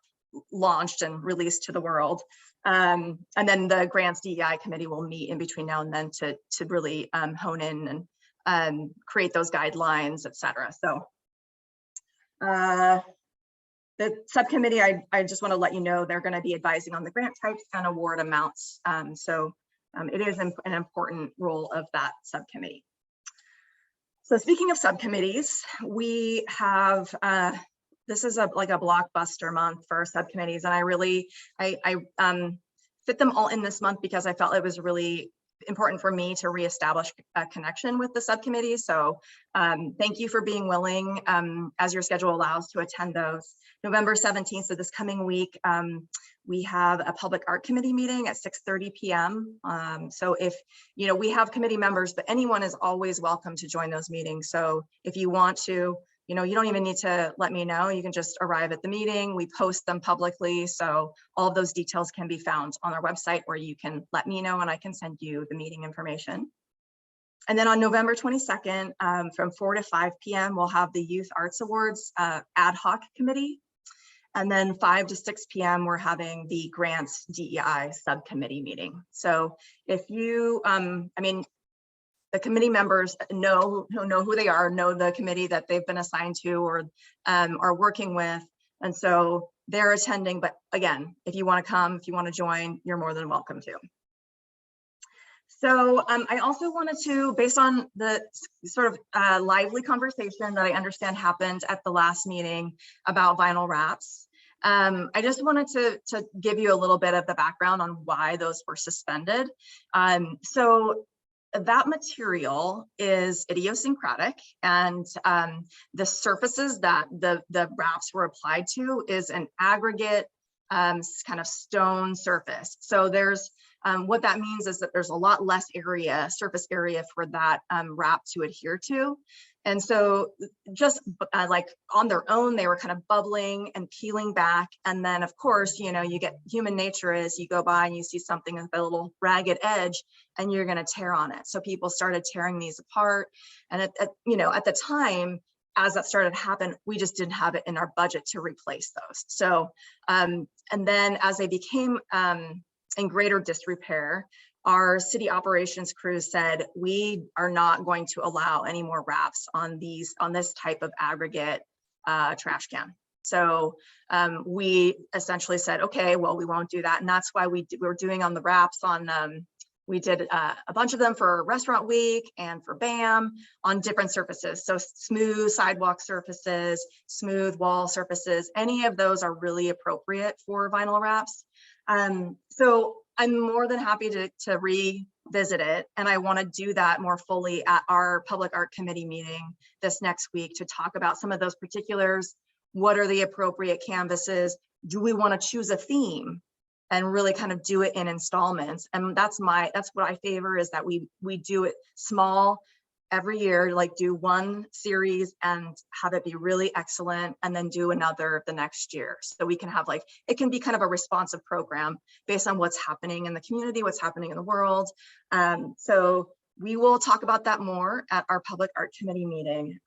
launched and released to the world. And then the grants DEI committee will meet in between now and then to really hone in and create those guidelines, et cetera. So the subcommittee, I just want to let you know they're going to be advising on the grant types and award amounts. It is an important role of that subcommittee. So speaking of subcommittees, we have, this is like a blockbuster month for subcommittees, and I fit them all in this month because I felt it was really important for me to reestablish a connection with the subcommittee. So thank you for being willing, as your schedule allows, to attend those. November 17th, so this coming week, we have a public art committee meeting at 6:30 p.m. So if, we have committee members, but anyone is always welcome to join those meetings. So if you want to, you don't even need to let me know. You can just arrive at the meeting. We post them publicly. So all of those details can be found on our website, where you can let me know and I can send you the meeting information. And then on November 22nd, from 4 to 5 p.m., we'll have the Youth Arts Awards ad hoc committee. And then 5 to 6 p.m., we're having the grants DEI subcommittee meeting. So if you, the committee members know who they are, know the committee that they've been assigned to or are working with. And so they're attending, but again, if you want to come, if you want to join, you're more than welcome to. So I also wanted to, based on the sort of lively conversation that I understand happened at the last meeting about vinyl wraps, I just wanted to give you a little bit of the background on why those were suspended. So that material is idiosyncratic, and the surfaces that the wraps were applied to is an aggregate kind of stone surface. So there's what that means is that there's a lot less surface area for that wrap to adhere to. And so just like on their own, they were kind of bubbling and peeling back. And then of course, you get human nature is you go by and you see something with a little ragged edge and you're going to tear on it. So people started tearing these apart. And at the time, as that started to happen, we just didn't have it in our budget to replace those. So, and then as they became in greater disrepair, our city operations crew said, we are not going to allow any more wraps on this type of aggregate trash can. So we essentially said, okay, well, we won't do that. And that's why we're doing on the wraps on, we did a bunch of them for Restaurant Week and for BAM on different surfaces. So smooth sidewalk surfaces, smooth wall surfaces, any of those are really appropriate for vinyl wraps. So I'm more than happy to revisit it. And I want to do that more fully at our public art committee meeting this next week to talk about some of those particulars. What are the appropriate canvases? Do we want to choose a theme and really kind of do it in installments? And that's what I favor, is that we do it small every year, like do one series and have it be really excellent, and then do another the next year. So we can have it can be kind of a responsive program based on what's happening in the community, what's happening in the world. So we will talk about that more at our public art committee meeting.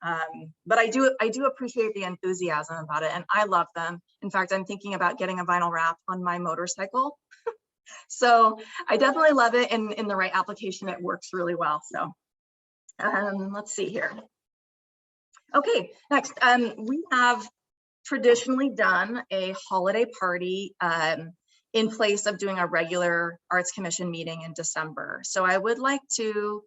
But I do appreciate the enthusiasm about it, and I love them. In fact, I'm thinking about getting a vinyl wrap on my motorcycle. So I definitely love it, and in the right application, it works really well. So let's see here. Okay, next, we have traditionally done a holiday party in place of doing a regular Arts Commission meeting in December. So I would like to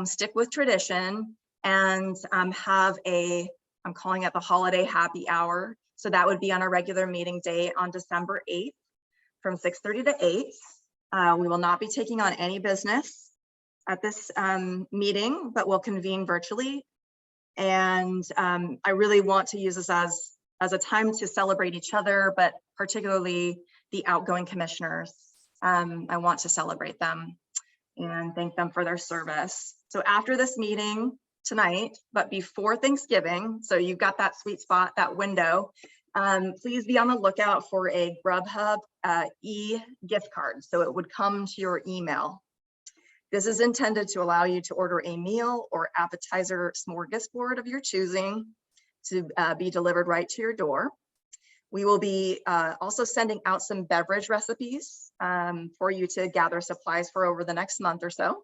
stick with tradition and have I'm calling it the holiday happy hour. So that would be on a regular meeting day on December 8th from 6:30 to 8. We will not be taking on any business at this meeting, but we'll convene virtually. And I really want to use this as a time to celebrate each other, but particularly the outgoing commissioners. I want to celebrate them and thank them for their service. So after this meeting tonight, but before Thanksgiving, so you've got that sweet spot, that window, please be on the lookout for a Grubhub e-gift card. So it would come to your email. This is intended to allow you to order a meal or appetizer smorgasbord of your choosing to be delivered right to your door. We will be also sending out some beverage recipes for you to gather supplies for over the next month or so.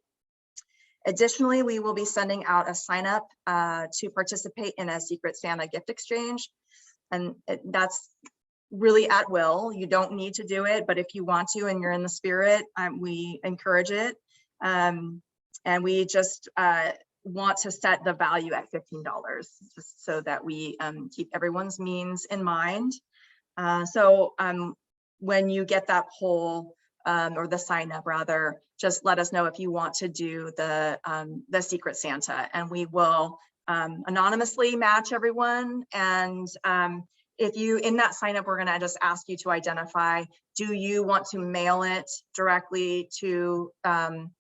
Additionally, we will be sending out a sign up to participate in a Secret Santa gift exchange. And that's really at will. You don't need to do it, but if you want to and you're in the spirit, we encourage it. And we just want to set the value at $15 just so that we keep everyone's means in mind. When you get that poll or the sign up rather, just let us know if you want to do the Secret Santa, and we will anonymously match everyone. And if you, in that sign up, we're gonna just ask you to identify, do you want to mail it directly to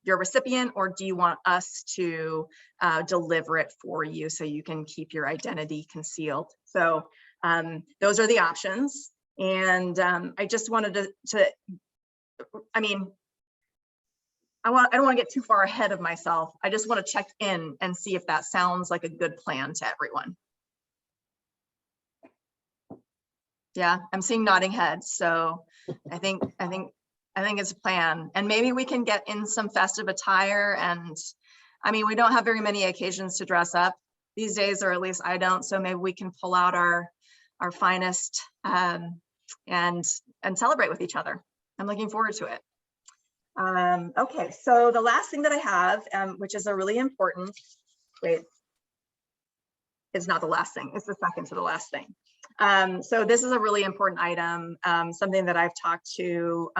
your recipient, or do you want us to deliver it for you so you can keep your identity concealed? So those are the options. And I just wanted to I mean, I don't want to get too far ahead of myself. I just want to check in and see if that sounds like a good plan to everyone. Yeah, I'm seeing nodding heads, so I think it's a plan. And maybe we can get in some festive attire. And I mean, we don't have very many occasions to dress up these days, or at least I don't. So maybe we can pull out our finest and celebrate with each other. I'm looking forward to it. Okay, so the last thing that I have, which is a really important, wait, it's not the last thing, it's the second to the last thing. So this is a really important item, something that I've talked to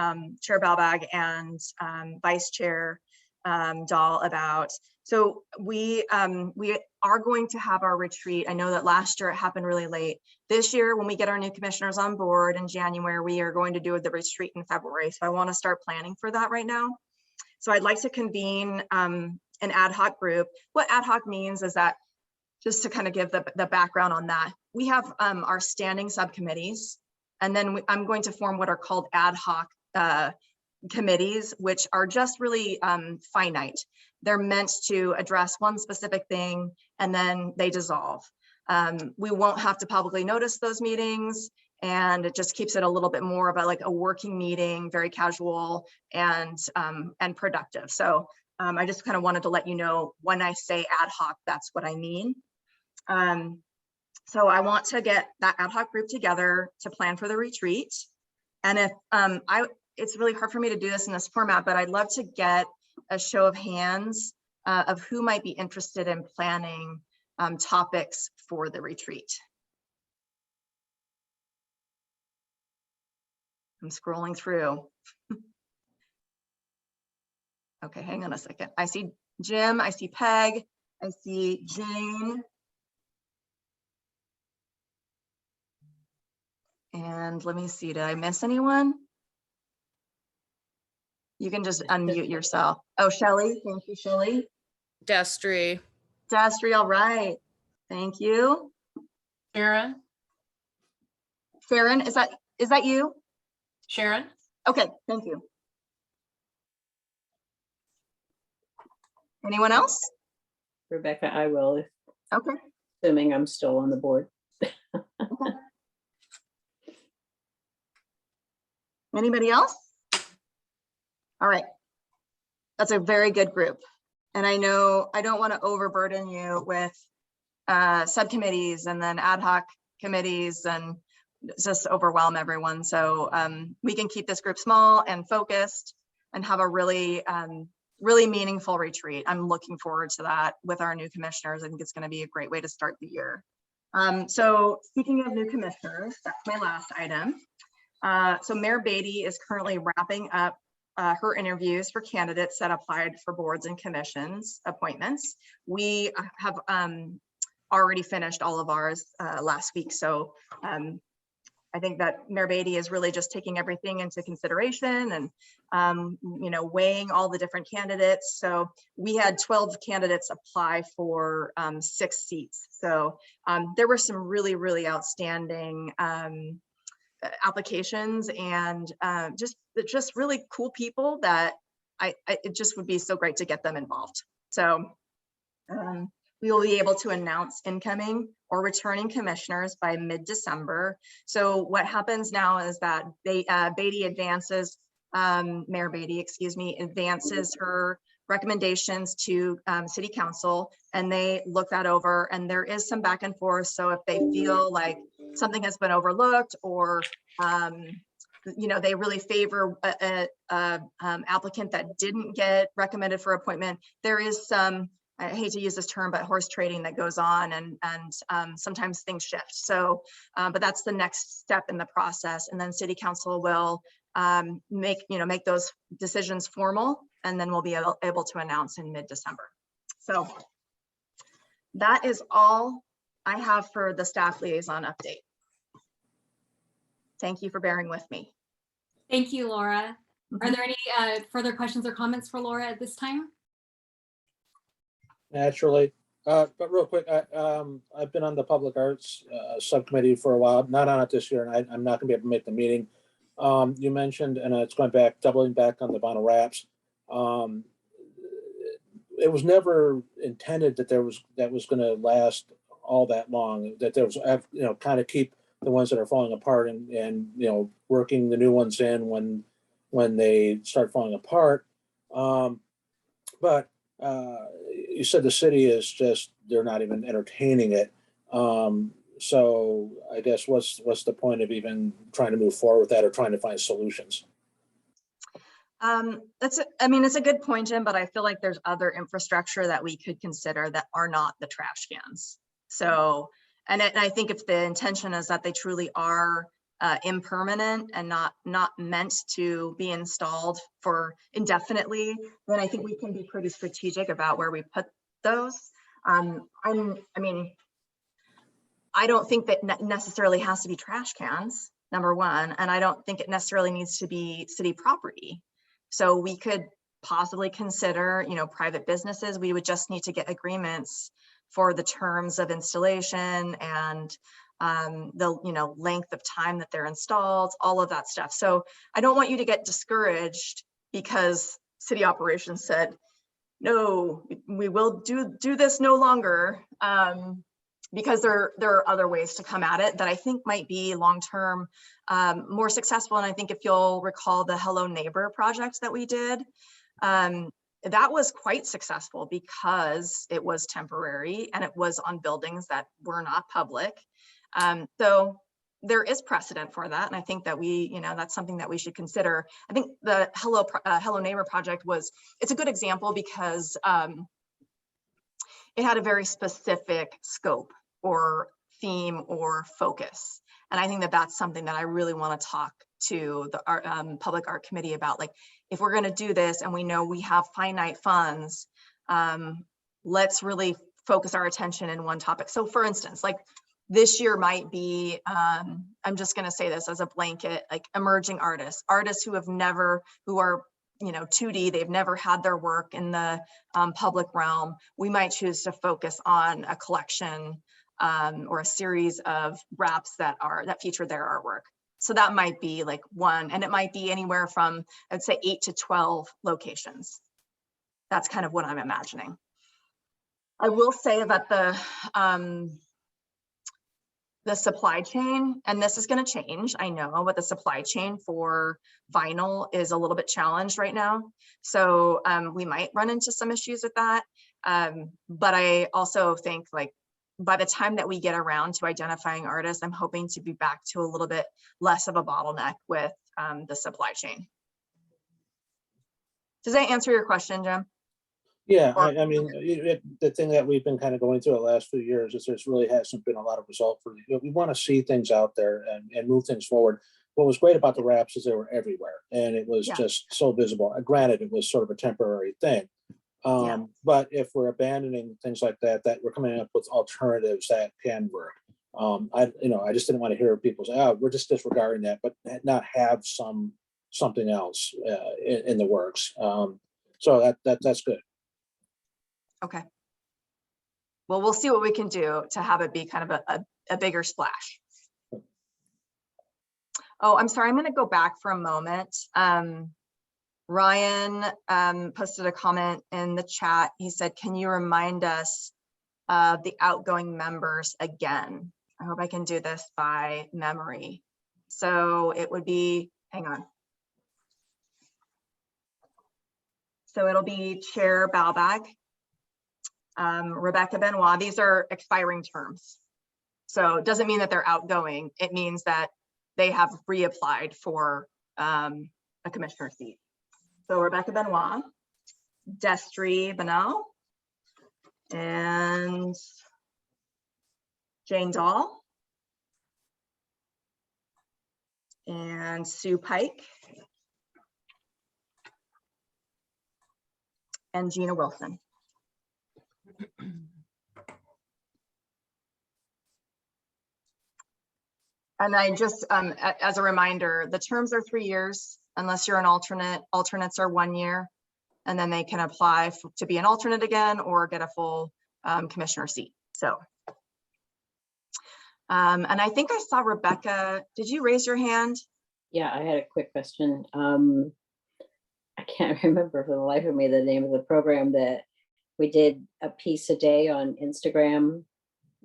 Chair Balbag and Vice Chair Dahl about. So we are going to have our retreat. I know that last year it happened really late. This year, when we get our new commissioners on board in January, we are going to do the retreat in February. So I want to start planning for that right now. So I'd like to convene an ad hoc group. What ad hoc means is that, just to kind of give the background on that, we have our standing subcommittees, and then I'm going to form what are called ad hoc committees, which are just really finite. They're meant to address one specific thing, and then they dissolve. We won't have to publicly notice those meetings, and it just keeps it a little bit more about like a working meeting, very casual and productive. So I just kind of wanted to let you know, when I say ad hoc, that's what I mean. So I want to get that ad hoc group together to plan for the retreat. And if it's really hard for me to do this in this format, but I'd love to get a show of hands of who might be interested in planning topics for the retreat. I'm scrolling through. Okay, hang on a second. I see Jim, I see Peg, I see Jayne. And let me see, did I miss anyone? You can just unmute yourself. Oh, Shelley, thank you, Shelley. Destry. Destry, all right. Thank you. Sharon? Sharon, is that you? Sharon? Okay, thank you. Anyone else? Rebecca, I will, Okay. assuming I'm still on the board. Okay. Anybody else? All right. That's a very good group. And I know I don't want to overburden you with subcommittees and then ad hoc committees and just overwhelm everyone. So we can keep this group small and focused and have a really, really meaningful retreat. I'm looking forward to that with our new commissioners. I think it's going to be a great way to start the year. So speaking of new commissioners, that's my last item. So Mayor Beatty is currently wrapping up her interviews for candidates that applied for boards and commissions appointments. We have already finished all of ours last week. So I think that Mayor Beatty is really just taking everything into consideration and weighing all the different candidates. So we had 12 candidates apply for 6 seats. So there were some really, really outstanding applications and just really cool people that it just would be so great to get them involved. So we will be able to announce incoming or returning commissioners by mid-December. So what happens now is that Beatty advances, Mayor Beatty, excuse me, advances her recommendations to City Council, and they look that over, and there is some back and forth. So if they feel like something has been overlooked, or you know, they really favor a applicant that didn't get recommended for appointment, there is some, I hate to use this term, but horse trading that goes on, and sometimes things shift. So, but that's the next step in the process, and then City Council will make those decisions formal, and then we'll be able to announce in mid-December. So that is all I have for the staff liaison update. Thank you for bearing with me. Thank you, Laura. Are there any further questions or comments for Laura at this time? Naturally, but real quick, I've been on the Public Arts Subcommittee for a while, not on it this year, and I'm not gonna be able to make the meeting. You mentioned, and it's doubling back on the vinyl wraps. It was never intended that that was gonna last all that long, that there was, kind of keep the ones that are falling apart and working the new ones in when they start falling apart. But you said the city is just, they're not even entertaining it. So I guess what's the point of even trying to move forward with that, or trying to find solutions? It's a good point, Jim, but I feel like there's other infrastructure that we could consider that are not the trash cans. So, and I think if the intention is that they truly are impermanent and not meant to be installed for indefinitely, then I think we can be pretty strategic about where we put those. I don't think that necessarily has to be trash cans, number one, and I don't think it necessarily needs to be city property. So we could possibly consider, private businesses. We would just need to get agreements for the terms of installation and the length of time that they're installed, all of that stuff. So I don't want you to get discouraged because city operations said, no, we will do this no longer, because there are other ways to come at it that I think might be long-term more successful. And I think if you'll recall the Hello Neighbor project that we did, that was quite successful because it was temporary and it was on buildings that were not public. So there is precedent for that. And I think that that's something that we should consider. I think the Hello Neighbor project it's a good example because it had a very specific scope or theme or focus. And I think that that's something that I really want to talk to the Public Art Committee about. Like, if we're going to do this and we know we have finite funds, let's really focus our attention in one topic. So for instance, like this year might be, I'm just going to say this as a blanket, like emerging artists who are 2D, they've never had their work in the public realm. We might choose to focus on a collection or a series of wraps that feature their artwork. So that might be like one, and it might be anywhere from, I'd say 8 to 12 locations. That's kind of what I'm imagining. I will say that the supply chain, and this is going to change, I know, but the supply chain for vinyl is a little bit challenged right now. So we might run into some issues with that. But I also think, like, by the time that we get around to identifying artists, I'm hoping to be back to a little bit less of a bottleneck with the supply chain. Does that answer your question, Jim? Yeah, the thing that we've been kind of going through the last few years is there's really hasn't been a lot of result for, we want to see things out there and move things forward. What was great about the wraps is they were everywhere and it was just so visible. Granted, it was sort of a temporary thing. But if we're abandoning things like that, we're coming up with alternatives that can work. I just didn't want to hear people say, oh, we're just disregarding that, but not have something else in the works. So that's good. Okay. Well, we'll see what we can do to have it be kind of a bigger splash. Oh, I'm sorry. I'm going to go back for a moment. Ryan posted a comment in the chat. He said, can you remind us of the outgoing members again. I hope I can do this by memory. So it would be, hang on. So it'll be Chair Balbag, Rebecca Benoit. These are expiring terms. So it doesn't mean that they're outgoing. It means that they have reapplied for a commissioner seat. So Rebecca Benoit, Destry Bunnell, and Jayne Dahl, and Sue Pike, and Gina Wilson. And I just, as a reminder, the terms are 3 years, unless you're an alternate. Alternates are 1 year, and then they can apply to be an alternate again or get a full commissioner seat. So, and I think I saw Rebecca, did you raise your hand? Yeah, I had a quick question. I can't remember for the life of me the name of the program that we did a piece a day on Instagram.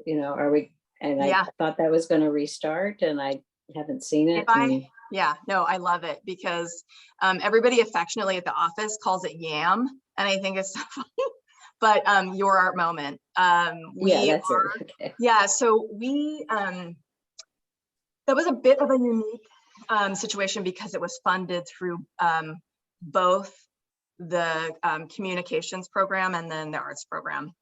You know, are we? And I thought that was going to restart, and I haven't seen it. Yeah, no, I love it because everybody affectionately at the office calls it YAM, and I think it's so funny. But your art moment. Yeah, that's it. Okay. Yeah, so we that was a bit of a unique situation because it was funded through both the communications program and then the arts program.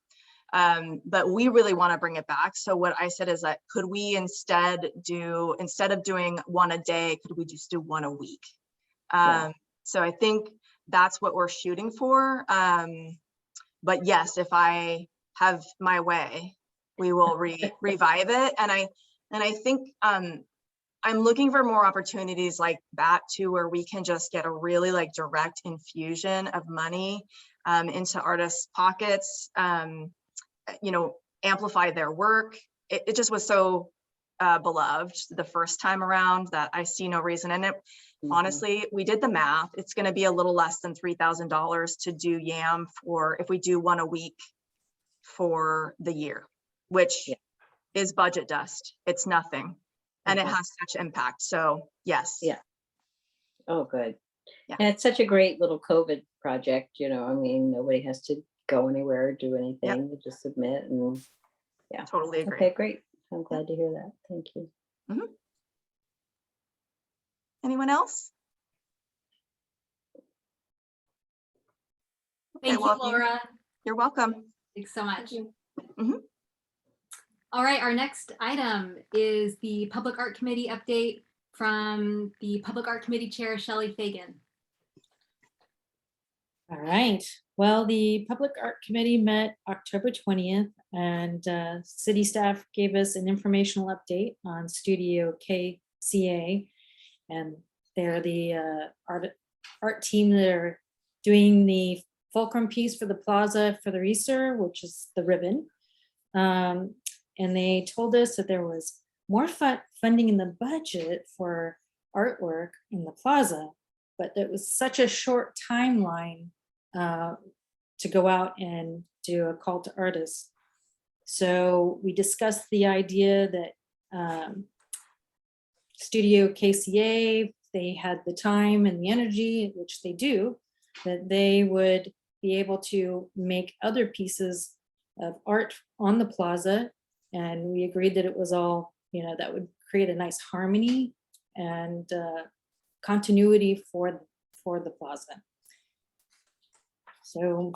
But we really want to bring it back. So what I said is that could we instead of doing one a day, could we just do one a week? So I think that's what we're shooting for. But yes, if I have my way, we will revive it. And I think I'm looking for more opportunities like that too, where we can just get a really like direct infusion of money into artists' pockets, you know, amplify their work. It just was so beloved the first time around that I see no reason. And honestly, we did the math. It's going to be a little less than $3,000 to do YAM for if we do one a week for the year, which is budget dust. It's nothing. And it has such impact. So yes. Yeah. Oh, good. Yeah. And it's such a great little COVID project, you know, I mean, nobody has to go anywhere or do anything. You just submit and yeah. Totally agree. Okay, great. I'm glad to hear that. Thank you. Anyone else? Thank you, Laura. You're welcome. Thanks so much. Mm-hmm. All right, our next item is the Public Art Committee update from the Public Art Committee Chair, Shelley Fagin. All right. Well, the Public Art Committee met October 20th, and city staff gave us an informational update on Studio Kca, and they're the art team that are doing the fulcrum piece for the plaza for the Reeser, which is the ribbon. And they told us that there was more funding in the budget for artwork in the plaza, but it was such a short timeline to go out and do a call to artists. So we discussed the idea that Studio Kca, they had the time and the energy, which they do, that they would be able to make other pieces of art on the plaza. And we agreed that it was all, you know, that would create a nice harmony and continuity for the plaza. So,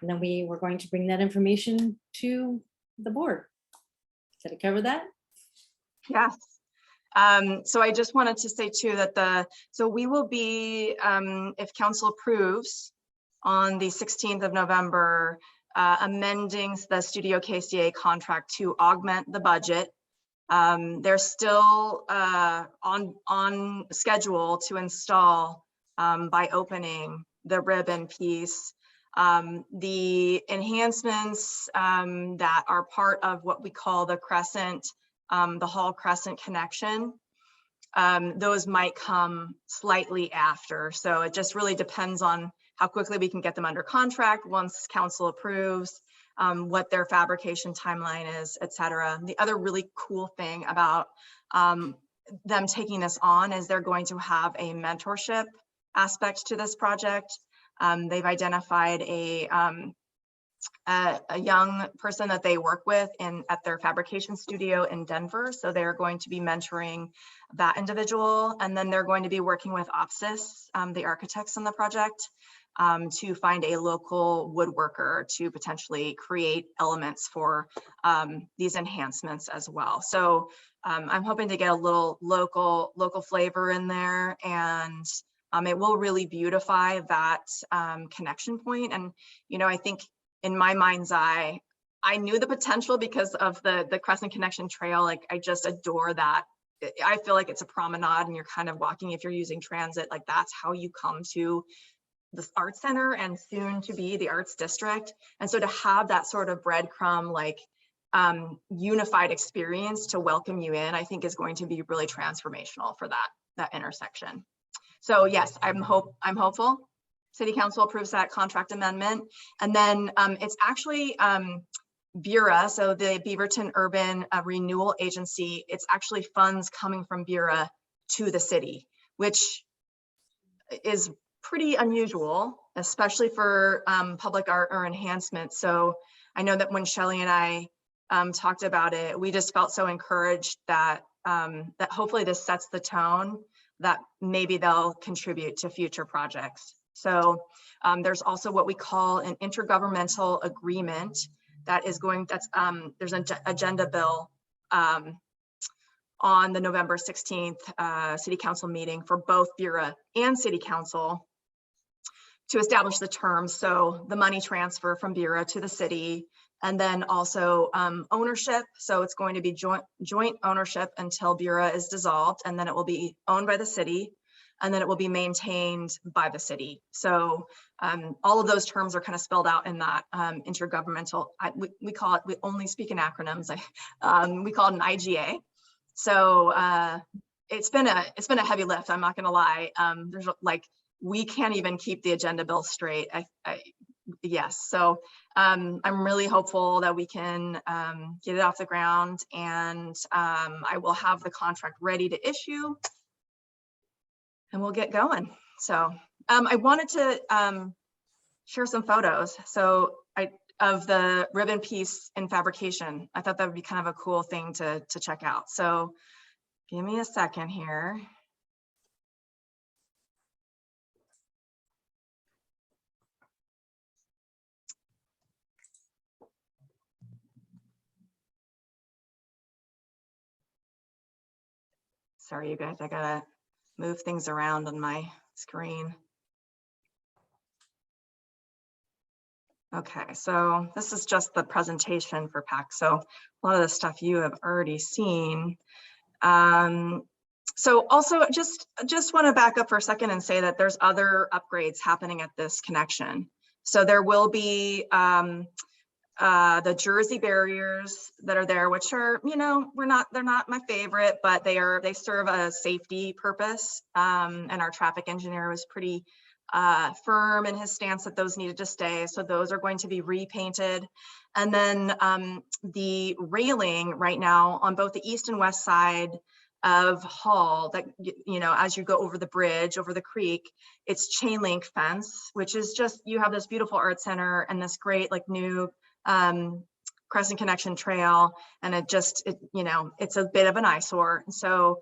and then we were going to bring that information to the board. Did I cover that? Yes. So I just wanted to say too that so we will be, if council approves, on the 16th of November, amending the Studio Kca contract to augment the budget. They're still on schedule to install by opening the ribbon piece. The enhancements that are part of what we call the Crescent, the Hall Crescent connection, those might come slightly after. So it just really depends on how quickly we can get them under contract once council approves. what their fabrication timeline is, et cetera. The other really cool thing about them taking this on is they're going to have a mentorship aspect to this project. They've identified a young person that they work with at their fabrication studio in Denver. So they're going to be mentoring that individual. And then they're going to be working with OPSIS, the architects on the project, to find a local woodworker to potentially create elements for these enhancements as well. So I'm hoping to get a little local flavor in there, and it will really beautify that connection point. And, you know, I think in my mind's eye, I knew the potential because of the Crescent Connection Trail. Like, I just adore that. I feel like it's a promenade and you're kind of walking, if you're using transit, like that's how you come to the Arts Center and soon to be the Arts District. And so to have that sort of breadcrumb, like unified experience to welcome you in, I think is going to be really transformational for that intersection. So yes, I'm hopeful City Council approves that contract amendment. And then it's actually BURA, so the Beaverton Urban Renewal Agency, it's actually funds coming from BURA to the city, which is pretty unusual, especially for public art or enhancement. So I know that when Shelley and I talked about it, we just felt so encouraged that that hopefully this sets the tone that maybe they'll contribute to future projects. So there's also what we call an intergovernmental agreement that is there's an agenda bill on the November 16th City Council meeting for both BURA and City Council to establish the terms. So the money transfer from BURA to the city, and then also ownership. So it's going to be joint ownership until BURA is dissolved, and then it will be owned by the city, and then it will be maintained by the city. So all of those terms are kind of spelled out in that intergovernmental, we call it, we only speak in acronyms, we call it an IGA. So it's been a heavy lift, I'm not gonna lie. There's like, we can't even keep the agenda bill straight. Yes, so I'm really hopeful that we can get it off the ground, and I will have the contract ready to issue and we'll get going. So I wanted to share some photos of the ribbon piece in fabrication. I thought that would be kind of a cool thing to check out. So give me a second here. Sorry, you guys, I gotta move things around on my screen. Okay, so this is just the presentation for PAC. So a lot of the stuff you have already seen. So also just want to back up for a second and say that there's other upgrades happening at this connection. So there will be the Jersey barriers that are there, which are, you know, they're not my favorite, but they serve a safety purpose. And our traffic engineer was pretty firm in his stance that those needed to stay. So those are going to be repainted. And then the railing right now on both the east and west side of Hall, that, you know, as you go over the bridge, over the creek, it's chain link fence, which is just, you have this beautiful art center and this great like new Crescent Connection Trail, and you know, it's a bit of an eyesore. So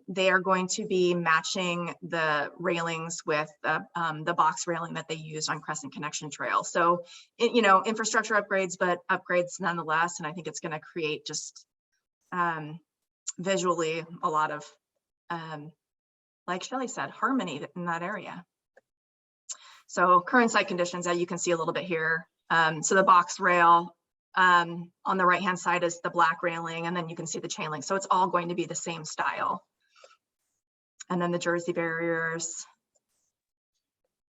they are going to be matching the railings with the box railing that they used on Crescent Connection Trail. So, you know, infrastructure upgrades, but upgrades nonetheless. And I think it's going to create just visually a lot of, like Shelley said, harmony in that area. So current site conditions that you can see a little bit here. So the box rail on the right hand side is the black railing, and then you can see the chain link. So it's all going to be the same style. And then the Jersey barriers.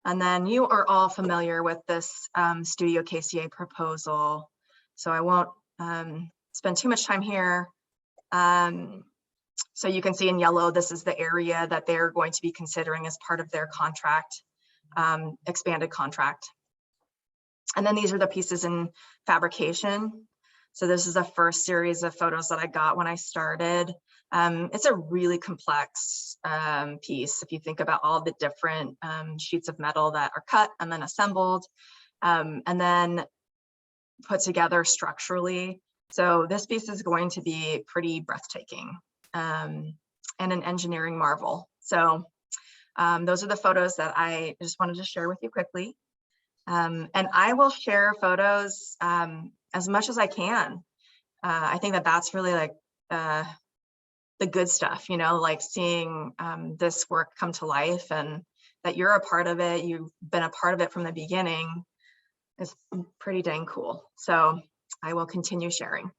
And then you are all familiar with this Studio Kca proposal. So I won't spend too much time here. So you can see in yellow, this is the area that they're going to be considering as part of their contract, expanded contract. And then these are the pieces in fabrication. So this is the first series of photos that I got when I started. It's a really complex piece if you think about all the different sheets of metal that are cut and then assembled and then put together structurally. So this piece is going to be pretty breathtaking and an engineering marvel. So those are the photos that I just wanted to share with you quickly. And I will share photos as much as I can. I think that that's really like the good stuff, you know, like seeing this work come to life and that you're a part of it. You've been a part of it from the beginning. Is pretty dang cool. So I will continue sharing.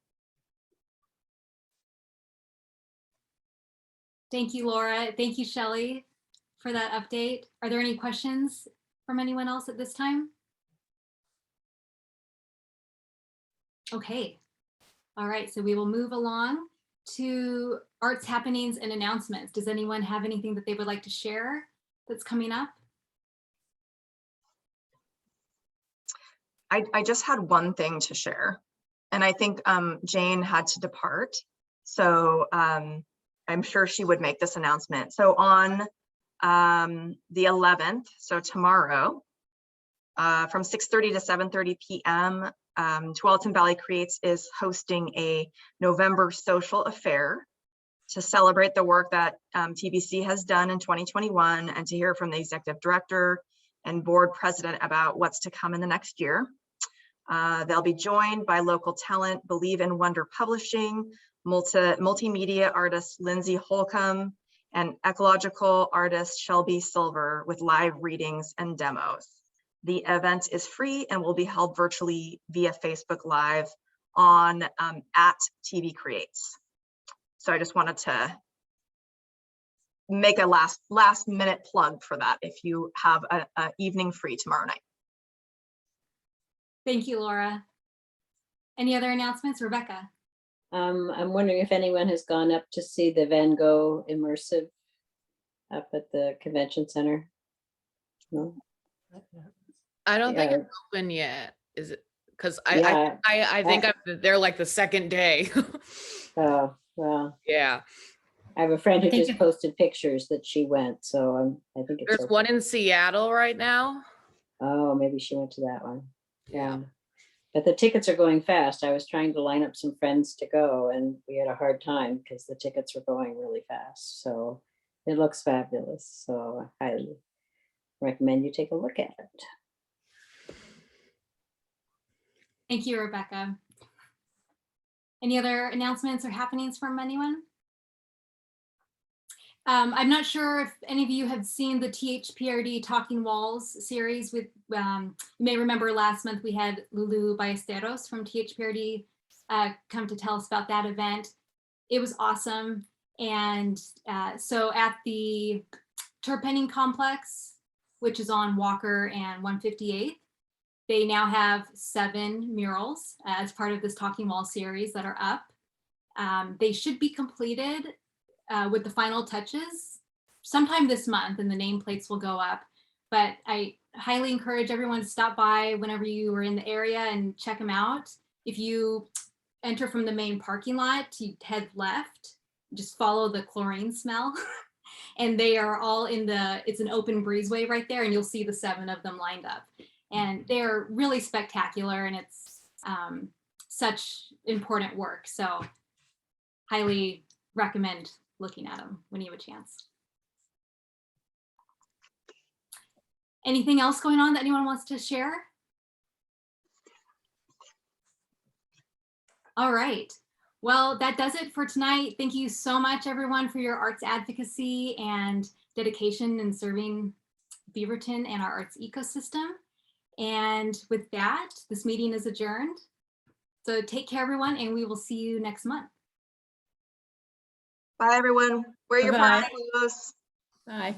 Thank you, Laura. Thank you, Shelley, for that update. Are there any questions from anyone else at this time? Okay. All right, so we will move along to arts happenings and announcements. Does anyone have anything that they would like to share that's coming up? I just had one thing to share, and I think Jayne had to depart. So I'm sure she would make this announcement. So on the 11th, so tomorrow, from 6:30 to 7:30 p.m., Tualatin Valley Creates is hosting a November social affair to celebrate the work that TVC has done in 2021 and to hear from the executive director and board president about what's to come in the next year. They'll be joined by local talent, Believe in Wonder Publishing, multimedia artist Lindsay Holcomb, and ecological artist Shelby Silver with live readings and demos. The event is free and will be held virtually via Facebook Live on at TV Creates. So I just wanted to make a last minute plug for that if you have an evening free tomorrow night. Thank you, Laura. Any other announcements, Rebecca? I'm wondering if anyone has gone up to see the Van Gogh immersive up at the convention center. No? I don't think Yeah. it's open yet. Is it? Because Yeah, I think I'm there like the second day. oh, well, Yeah. I have a friend who I think just posted pictures that she went, so I think it's There's open. one in Seattle right now. Oh, maybe she went to that one. Yeah. Yeah. But the tickets are going fast. I was trying to line up some friends to go and we had a hard time because the tickets were going really fast. So it looks fabulous. So I highly recommend you take a look at it. Thank you, Rebecca. Any other announcements or happenings from anyone? I'm not sure if any of you have seen the THPRD Talking Walls series with, you may remember last month we had Lulu Ballesteros from THPRD come to tell us about that event. It was awesome. And so at the Terpenning Complex, which is on Walker and 158th, they now have 7 murals as part of this Talking Wall series that are up. They should be completed with the final touches sometime this month, and the nameplates will go up. But I highly encourage everyone to stop by whenever you are in the area and check them out. If you enter from the main parking lot, you head left, just follow the chlorine smell. And they are all in it's an open breezeway right there, and you'll see the 7 of them lined up. And they're really spectacular, and it's such important work. So highly recommend looking at them when you have a chance. Anything else going on that anyone wants to share? All right. Well, that does it for tonight. Thank you so much, everyone, for your arts advocacy and dedication in serving Beaverton and our arts ecosystem. And with that, this meeting is adjourned. So take care, everyone, and we will see you next month. Bye, everyone. Wear your Bye-bye. party clothes. Bye.